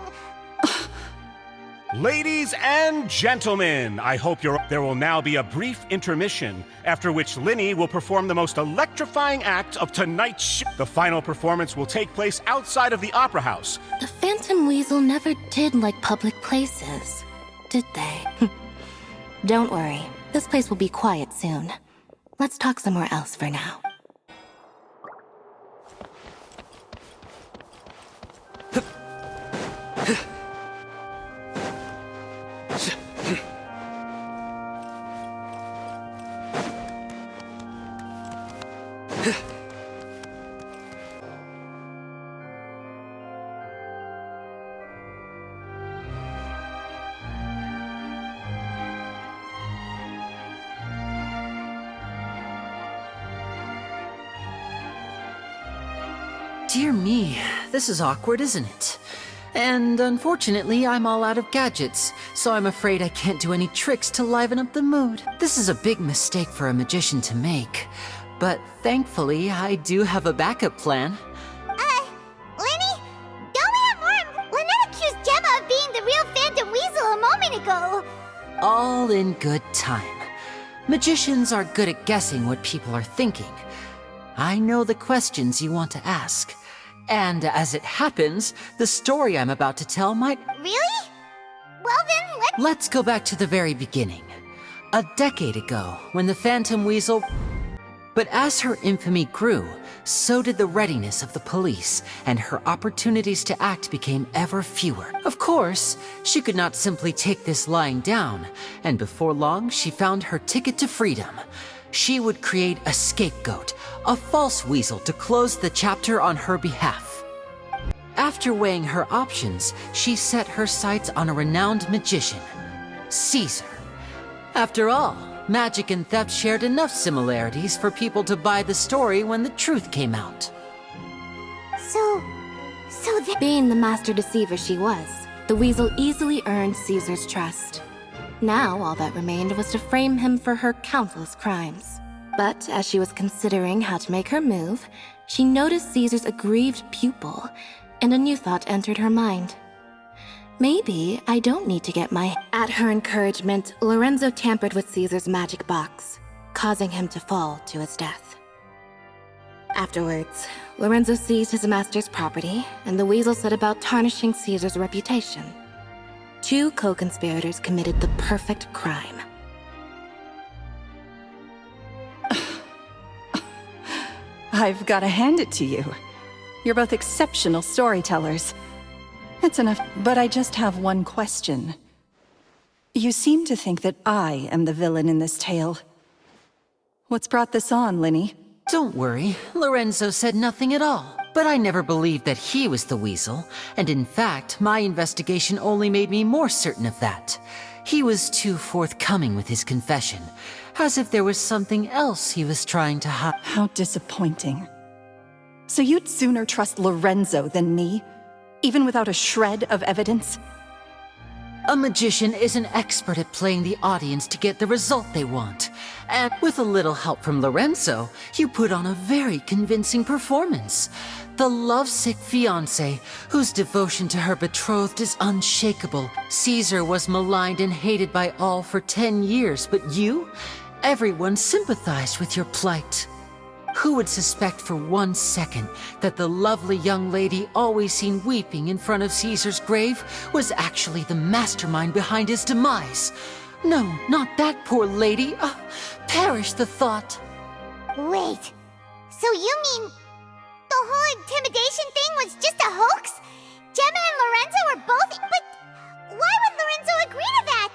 Ladies and gentlemen, I hope there will now be a brief intermission, after which Linny will perform the most electrifying act of tonight's show. The final performance will take place outside of the Opera House. The Phantom Weasel never did like public places, did they? Don't worry, this place will be quiet soon. Let's talk somewhere else for now. Dear me, this is awkward, isn't it? And unfortunately, I'm all out of gadgets, so I'm afraid I can't do any tricks to liven up the mood. This is a big mistake for a magician to make, but thankfully, I do have a backup plan. Linny? Don't we have more? Lynette accused Gemma of being the real Phantom Weasel a moment ago. All in good time. Magicians are good at guessing what people are thinking. I know the questions you want to ask. And as it happens, the story I'm about to tell might... Really? Well then, Let's go back to the very beginning. A decade ago, when the Phantom Weasel... But as her infamy grew, so did the readiness of the police, and her opportunities to act became ever fewer. Of course, she could not simply take this lying down, and before long, she found her ticket to freedom. She would create a scapegoat, a false weasel to close the chapter on her behalf. After weighing her options, she set her sights on a renowned magician, Caesar. After all, magic and theft shared enough similarities for people to buy the story when the truth came out. Being the master deceiver she was, the weasel easily earned Caesar's trust. Now, all that remained was to frame him for her countless crimes. But as she was considering how to make her move, she noticed Caesar's aggrieved pupil, and a new thought entered her mind. Maybe I don't need to get my... At her encouragement, Lorenzo tampered with Caesar's magic box, causing him to fall to his death. Afterwards, Lorenzo seized his master's property, and the weasel set about tarnishing Caesar's reputation. Two co-conspirators committed the perfect crime. I've got to hand it to you. You're both exceptional storytellers. That's enough, but I just have one question. You seem to think that I am the villain in this tale. What's brought this on, Linny? Don't worry, Lorenzo said nothing at all. But I never believed that he was the weasel, and in fact, my investigation only made me more certain of that. He was too forthcoming with his confession, as if there was something else he was trying to hide. How disappointing. So you'd sooner trust Lorenzo than me, even without a shred of evidence? A magician is an expert at playing the audience to get the result they want. And with a little help from Lorenzo, you put on a very convincing performance. The lovesick fiancé, whose devotion to her betrothed is unshakable. Caesar was maligned and hated by all for 10 years, but you? Everyone sympathized with your plight. Who would suspect for 1 second that the lovely young lady always seen weeping in front of Caesar's grave was actually the mastermind behind his demise? No, not that poor lady. Perish the thought. Wait, so you mean the whole intimidation thing was just a hoax? Gemma and Lorenzo were both... But why would Lorenzo agree to that?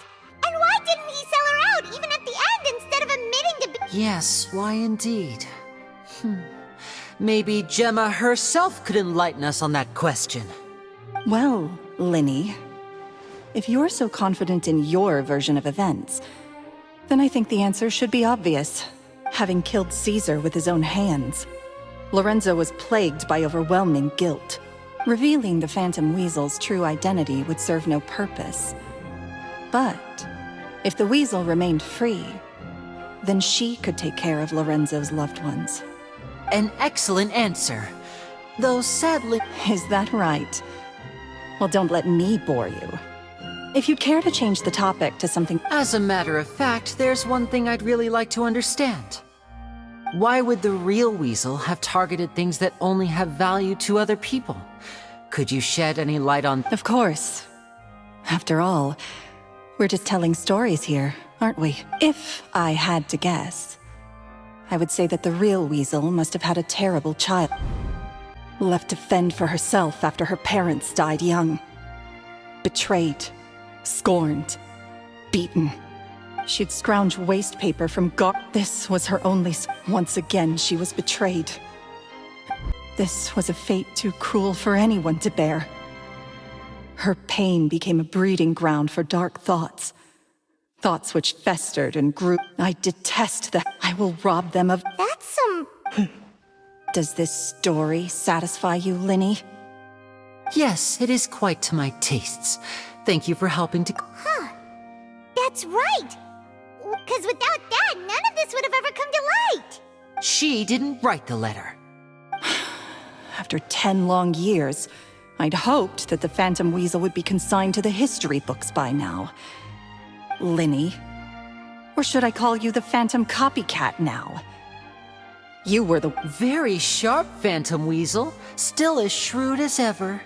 And why didn't he sell her out even at the end instead of admitting to be... Yes, why indeed? Maybe Gemma herself could enlighten us on that question. Well, Linny, if you're so confident in your version of events, then I think the answer should be obvious. Having killed Caesar with his own hands, Lorenzo was plagued by overwhelming guilt. Revealing the Phantom Weasel's true identity would serve no purpose. But if the Weasel remained free, then she could take care of Lorenzo's loved ones. An excellent answer. Though sadly... Is that right? Well, don't let me bore you. If you'd care to change the topic to something... As a matter of fact, there's one thing I'd really like to understand. Why would the real Weasel have targeted things that only have value to other people? Could you shed any light on... Of course. After all, we're just telling stories here, aren't we? If I had to guess, I would say that the real Weasel must have had a terrible child. Left to fend for herself after her parents died young. Betrayed, scorned, beaten. She'd scrounge waste paper from This was her only... Once again, she was betrayed. This was a fate too cruel for anyone to bear. Her pain became a breeding ground for dark thoughts. Thoughts which festered and grew. I detest that. I will rob them of... That's some... Does this story satisfy you, Linny? Yes, it is quite to my tastes. Thank you for helping to... Huh. That's right! Because without that, none of this would have ever come to light! She didn't write the letter. After 10 long years, I'd hoped that the Phantom Weasel would be consigned to the history books by now. Linny. Or should I call you the Phantom Copycat now? You were the... Very sharp, Phantom Weasel. Still as shrewd as ever.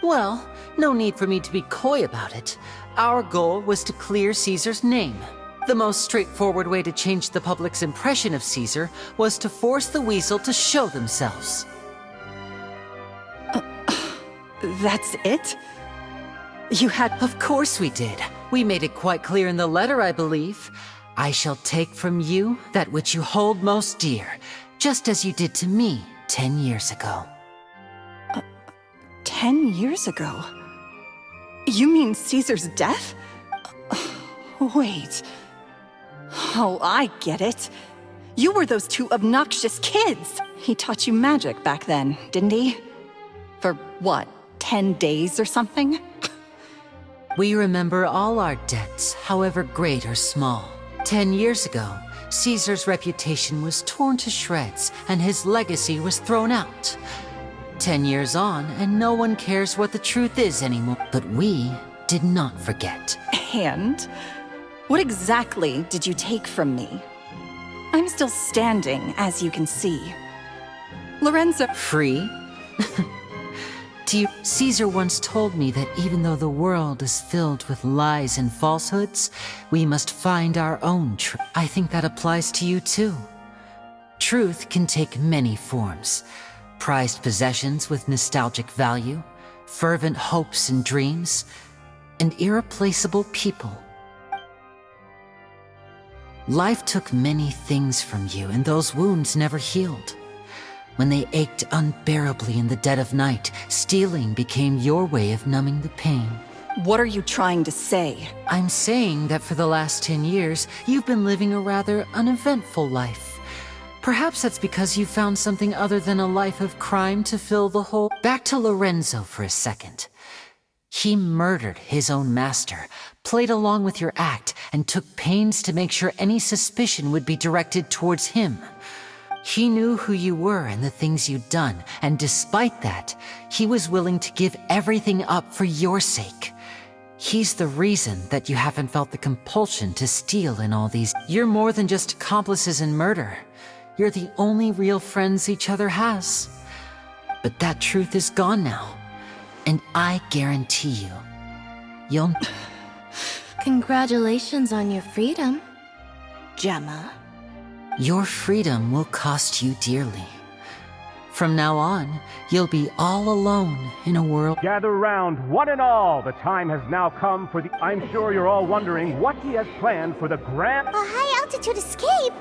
Well, no need for me to be coy about it. Our goal was to clear Caesar's name. The most straightforward way to change the public's impression of Caesar was to force the Weasel to show themselves. That's it? You had... Of course we did. We made it quite clear in the letter, I believe. I shall take from you that which you hold most dear, just as you did to me 10 years ago. 10 years ago? You mean Caesar's death? Wait. Oh, I get it. You were those two obnoxious kids. He taught you magic back then, didn't he? For what, 10 days or something? We remember all our debts, however great or small. 10 years ago, Caesar's reputation was torn to shreds, and his legacy was thrown out. 10 years on, and no one cares what the truth is anymore. But we did not forget. And? What exactly did you take from me? I'm still standing, as you can see. Lorenzo... Free? Caesar once told me that even though the world is filled with lies and falsehoods, we must find our own truth. I think that applies to you too. Truth can take many forms. Prized possessions with nostalgic value, fervent hopes and dreams, and irreplaceable people. Life took many things from you, and those wounds never healed. When they ached unbearably in the dead of night, stealing became your way of numbing the pain. What are you trying to say? I'm saying that for the last 10 years, you've been living a rather uneventful life. Perhaps that's because you found something other than a life of crime to fill the hole. Back to Lorenzo for a second. He murdered his own master, played along with your act, and took pains to make sure any suspicion would be directed towards him. He knew who you were and the things you'd done, and despite that, he was willing to give everything up for your sake. He's the reason that you haven't felt the compulsion to steal in all these. You're more than just accomplices in murder. You're the only real friends each other has. But that truth is gone now, and I guarantee you, you'll... Congratulations on your freedom, Gemma. Your freedom will cost you dearly. From now on, you'll be all alone in a world... Gather round, one and all. The time has now come for the... I'm sure you're all wondering what he has planned for the grand... A high-altitude escape?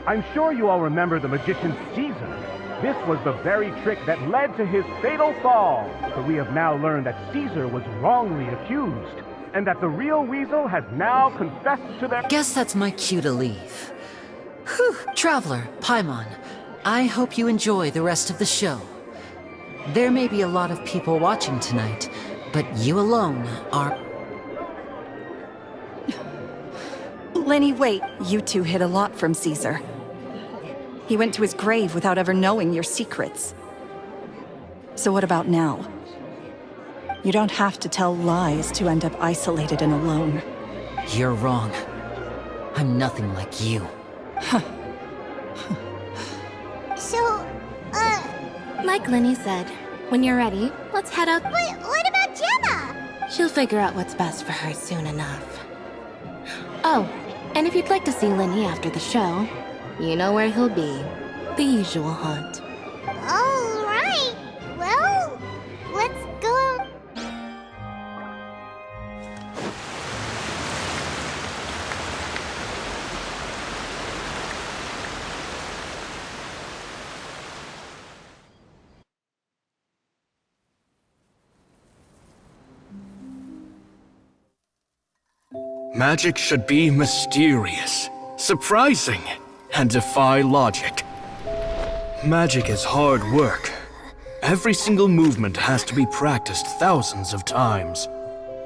I'm sure you all remember the magician Caesar. This was the very trick that led to his fatal fall. But we have now learned that Caesar was wrongly accused, and that the real Weasel has now confessed to their... Guess that's my cue to leave. Whew, Traveler, Paimon, I hope you enjoy the rest of the show. There may be a lot of people watching tonight, but you alone are... Lenny, wait. You two hid a lot from Caesar. He went to his grave without ever knowing your secrets. So what about now? You don't have to tell lies to end up isolated and alone. You're wrong. I'm nothing like you. So, Like Linny said, when you're ready, let's head out. but what about Gemma? She'll figure out what's best for her soon enough. Oh, and if you'd like to see Linny after the show, you know where he'll be. The usual haunt. All right. Well, let's go. Magic should be mysterious, surprising, and defy logic. Magic is hard work. Every single movement has to be practiced thousands of times.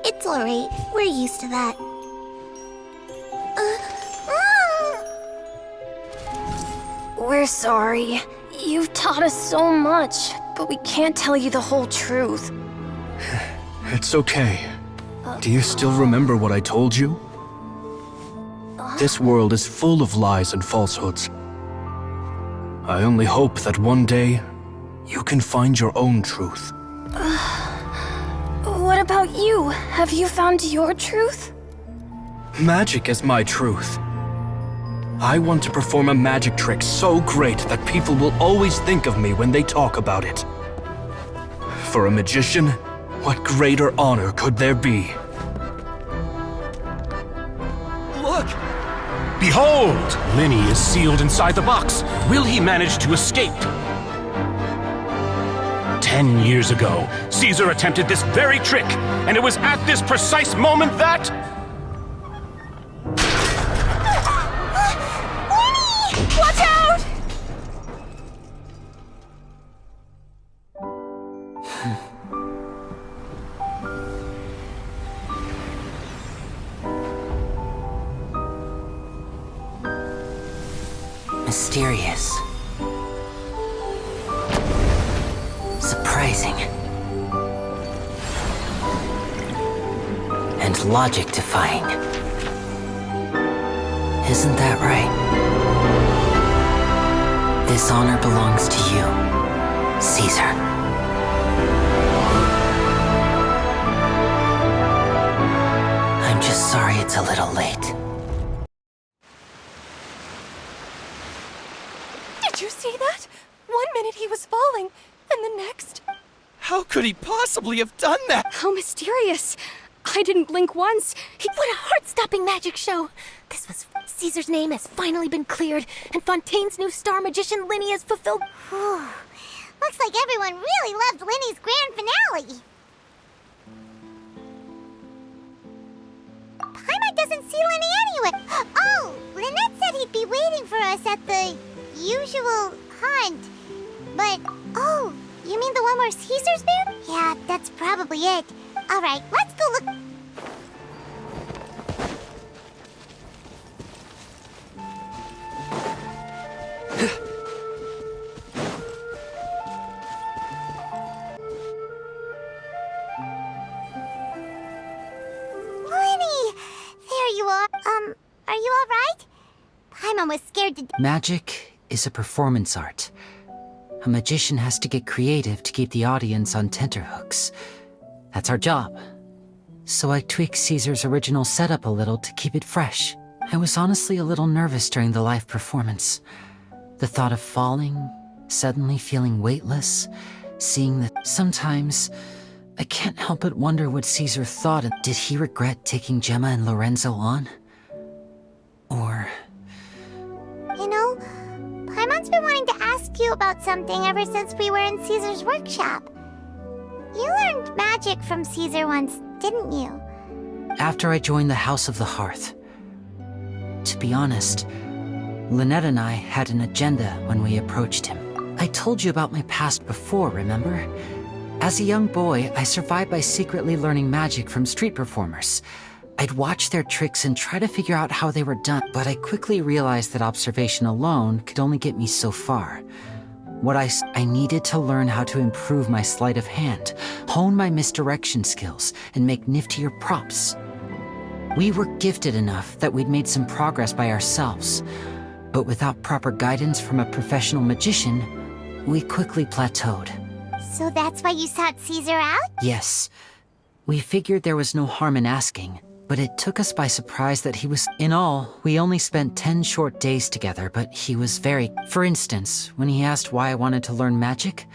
It's all right. We're used to that. We're sorry. You've taught us so much, but we can't tell you the whole truth. It's okay. Do you still remember what I told you? This world is full of lies and falsehoods. I only hope that one day, you can find your own truth. What about you? Have you found your truth? Magic is my truth. I want to perform a magic trick so great that people will always think of me when they talk about it. For a magician, what greater honor could there be? Look! Behold! Linny is sealed inside the box. Will he manage to escape? 10 years ago, Caesar attempted this very trick, and it was at this precise moment that... Watch out! Mysterious. Surprising. And logic-defying. Isn't that right? This honor belongs to you, Caesar. I'm just sorry it's a little late. Did you see that? 1 minute he was falling, and the next... How could he possibly have done that? How mysterious. I didn't blink once. What a heart-stopping magic show! This was... Caesar's name has finally been cleared, and Fontaine's new star magician Linny has fulfilled... Looks like everyone really loved Linny's grand finale. Paimon doesn't see Linny anyway. Oh, Lynette said he'd be waiting for us at the usual hunt. But, oh, you mean the one where Caesar's been? Yeah, that's probably it. All right, let's go look. Linny! There you are. Are you all right? Paimon was scared to death. Magic is a performance art. A magician has to get creative to keep the audience on tenterhooks. That's our job. So I tweaked Caesar's original setup a little to keep it fresh. I was honestly a little nervous during the live performance. The thought of falling, suddenly feeling weightless, seeing that sometimes I can't help but wonder what Caesar thought. Did he regret taking Gemma and Lorenzo on? Or... You know, Paimon's been wanting to ask you about something ever since we were in Caesar's workshop. You learned magic from Caesar once, didn't you? After I joined the House of the Hearth. To be honest, Lynette and I had an agenda when we approached him. I told you about my past before, remember? As a young boy, I survived by secretly learning magic from street performers. I'd watch their tricks and try to figure out how they were done, but I quickly realized that observation alone could only get me so far. I needed to learn how to improve my sleight of hand, hone my misdirection skills, and make niftier props. We were gifted enough that we'd made some progress by ourselves, but without proper guidance from a professional magician, we quickly plateaued. So that's why you sought Caesar out? Yes. We figured there was no harm in asking, but it took us by surprise that he was... In all, we only spent 10 short days together, but he was very... For instance, when he asked why I wanted to learn magic,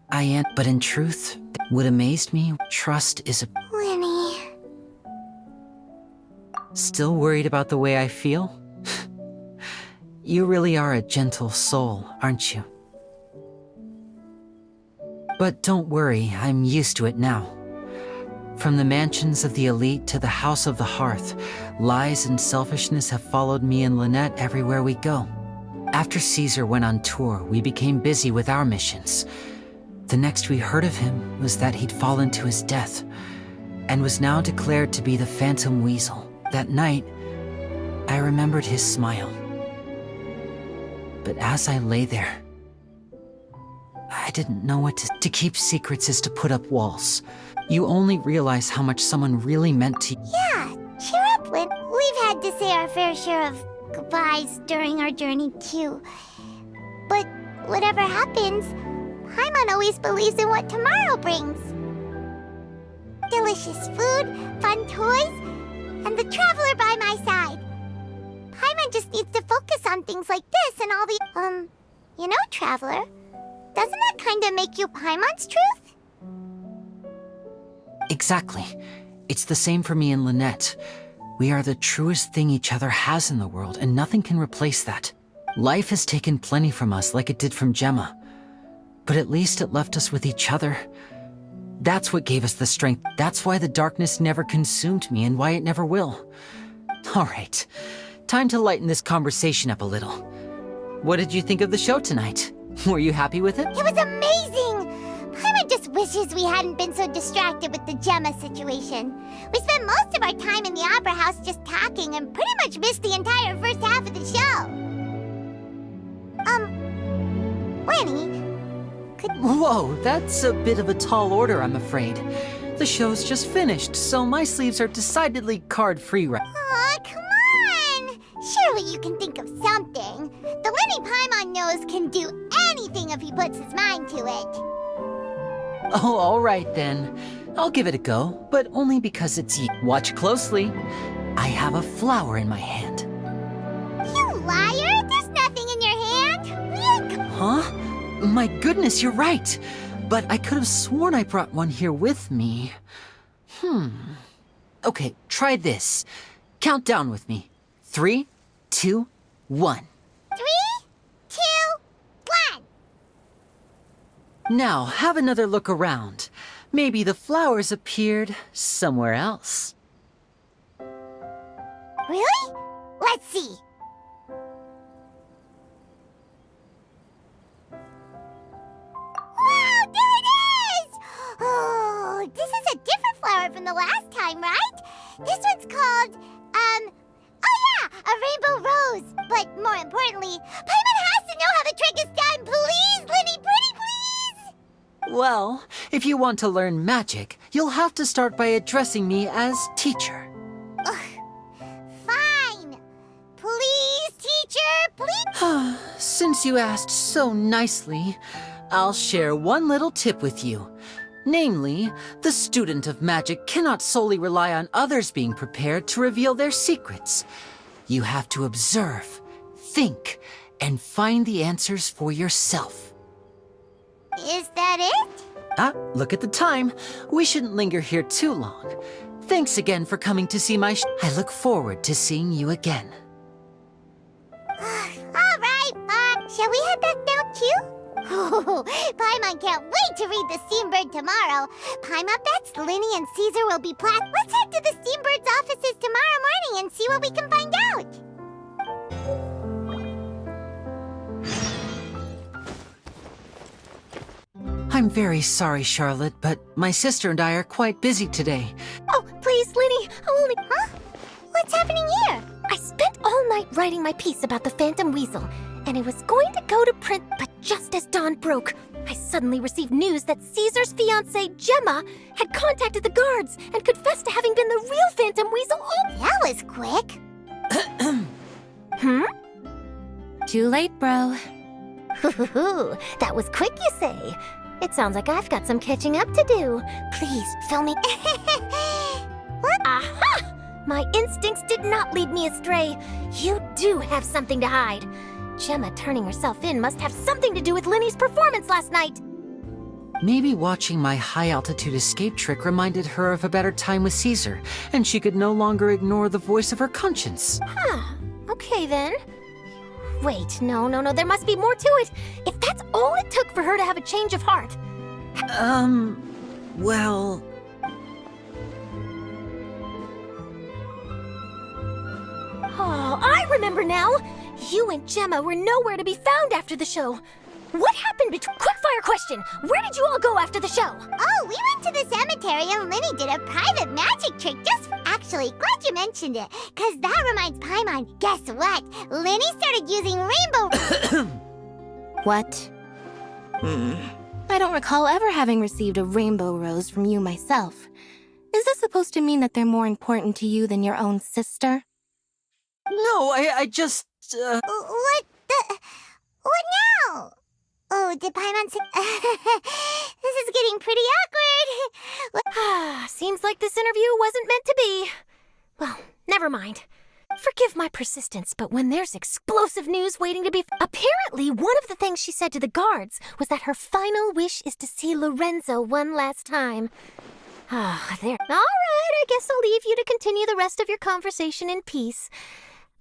But in truth, what amazed me, trust is a... Lenny... Still worried about the way I feel? You really are a gentle soul, aren't you? But don't worry, I'm used to it now. From the mansions of the elite to the house of the hearth, lies and selfishness have followed me and Lynette everywhere we go. After Caesar went on tour, we became busy with our missions. The next we heard of him was that he'd fallen to his death, and was now declared to be the Phantom Weasel. That night, I remembered his smile. But as I lay there, I didn't know what to keep secrets is to put up walls. You only realize how much someone really meant to you. Yeah, cheer up, Lynn. We've had to say our fair share of goodbyes during our journey, too. But whatever happens, Paimon always believes in what tomorrow brings. Delicious food, fun toys, and the Traveler by my side. Paimon just needs to focus on things like this and all the... You know, Traveler, doesn't that kind of make you Paimon's truth? Exactly. It's the same for me and Lynette. We are the truest thing each other has in the world, and nothing can replace that. Life has taken plenty from us, like it did from Gemma. But at least it left us with each other. That's what gave us the strength. That's why the darkness never consumed me, and why it never will. All right. Time to lighten this conversation up a little. What did you think of the show tonight? Were you happy with it? It was amazing! Paimon just wishes we hadn't been so distracted with the Gemma situation. We spent most of our time in the Opera House just talking and pretty much missed the entire first half of the show. Lenny, Whoa, that's a bit of a tall order, I'm afraid. The show's just finished, so my sleeves are decidedly card-free right. Aw, come on! Surely you can think of something. The Lenny Paimon knows can do anything if he puts his mind to it. Oh, all right then. I'll give it a go, but only because it's you. Watch closely. I have a flower in my hand. You liar! There's nothing in your hand! Huh? My goodness, you're right. But I could have sworn I brought one here with me. Okay, try this. Count down with me. 3, 2, 1. 3, 2, 1. Now, have another look around. Maybe the flowers appeared somewhere else. Really? Let's see. Wow, there it is! Oh, this is a different flower from the last time, right? This one's called, oh yeah, a rainbow rose. But more importantly, Paimon has to know how the trick is done. Please, Lenny, pretty please! Well, if you want to learn magic, you'll have to start by addressing me as teacher. Fine. Please, teacher, please. Since you asked so nicely, I'll share one little tip with you. Namely, the student of magic cannot solely rely on others being prepared to reveal their secrets. You have to observe, think, and find the answers for yourself. Is that it? Look at the time. We shouldn't linger here too long. Thanks again for coming to see my I look forward to seeing you again. All right, shall we head back down too? Oh, Paimon can't wait to read the Steambird tomorrow. Paimon bets Lenny and Caesar will be Let's head to the Steambird's offices tomorrow morning and see what we can find out. I'm very sorry, Charlotte, but my sister and I are quite busy today. Oh, please Please, Linny, I'll only... Huh? What's happening here? I spent all night writing my piece about the Phantom Weasel, and it was going to go to print, but just as dawn broke, I suddenly received news that Caesar's fiancée, Gemma, had contacted the guards and confessed to having been the real Phantom Weasel all... That was quick. Hmm? Too late, bro. That was quick, you say? It sounds like I've got some catching up to do. Please, fill me... What? Aha! My instincts did not lead me astray. You do have something to hide. Gemma turning herself in must have something to do with Linny's performance last night. Maybe watching my high-altitude escape trick reminded her of a better time with Caesar, and she could no longer ignore the voice of her conscience. Huh. Okay, then. Wait, no, there must be more to it. If that's all it took for her to have a change of heart. Well... Oh, I remember now! You and Gemma were nowhere to be found after the show. What happened between... Quickfire question! Where did you all go after the show? Oh, we went to the cemetery and Linny did a private magic trick just for... Actually, glad you mentioned it, because that reminds Paimon. Guess what? Linny started using rainbow... What? I don't recall ever having received a rainbow rose from you myself. Is this supposed to mean that they're more important to you than your own sister? No, I just... What the... What now? Oh, did Paimon say... This is getting pretty awkward. Seems like this interview wasn't meant to be. Well, never mind. Forgive my persistence, but when there's explosive news waiting to be... Apparently, one of the things she said to the guards was that her final wish is to see Lorenzo one last time. There. All right, I guess I'll leave you to continue the rest of your conversation in peace.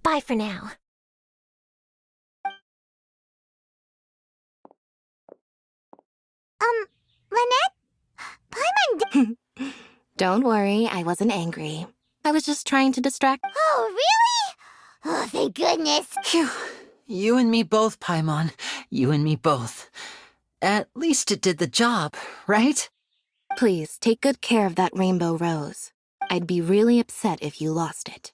Bye for now. Lynette? Paimon... Don't worry, I wasn't angry. I was just trying to distract... Oh, really? Oh, thank goodness. Phew. You and me both, Paimon. You and me both. At least it did the job, right? Please, take good care of that rainbow rose. I'd be really upset if you lost it.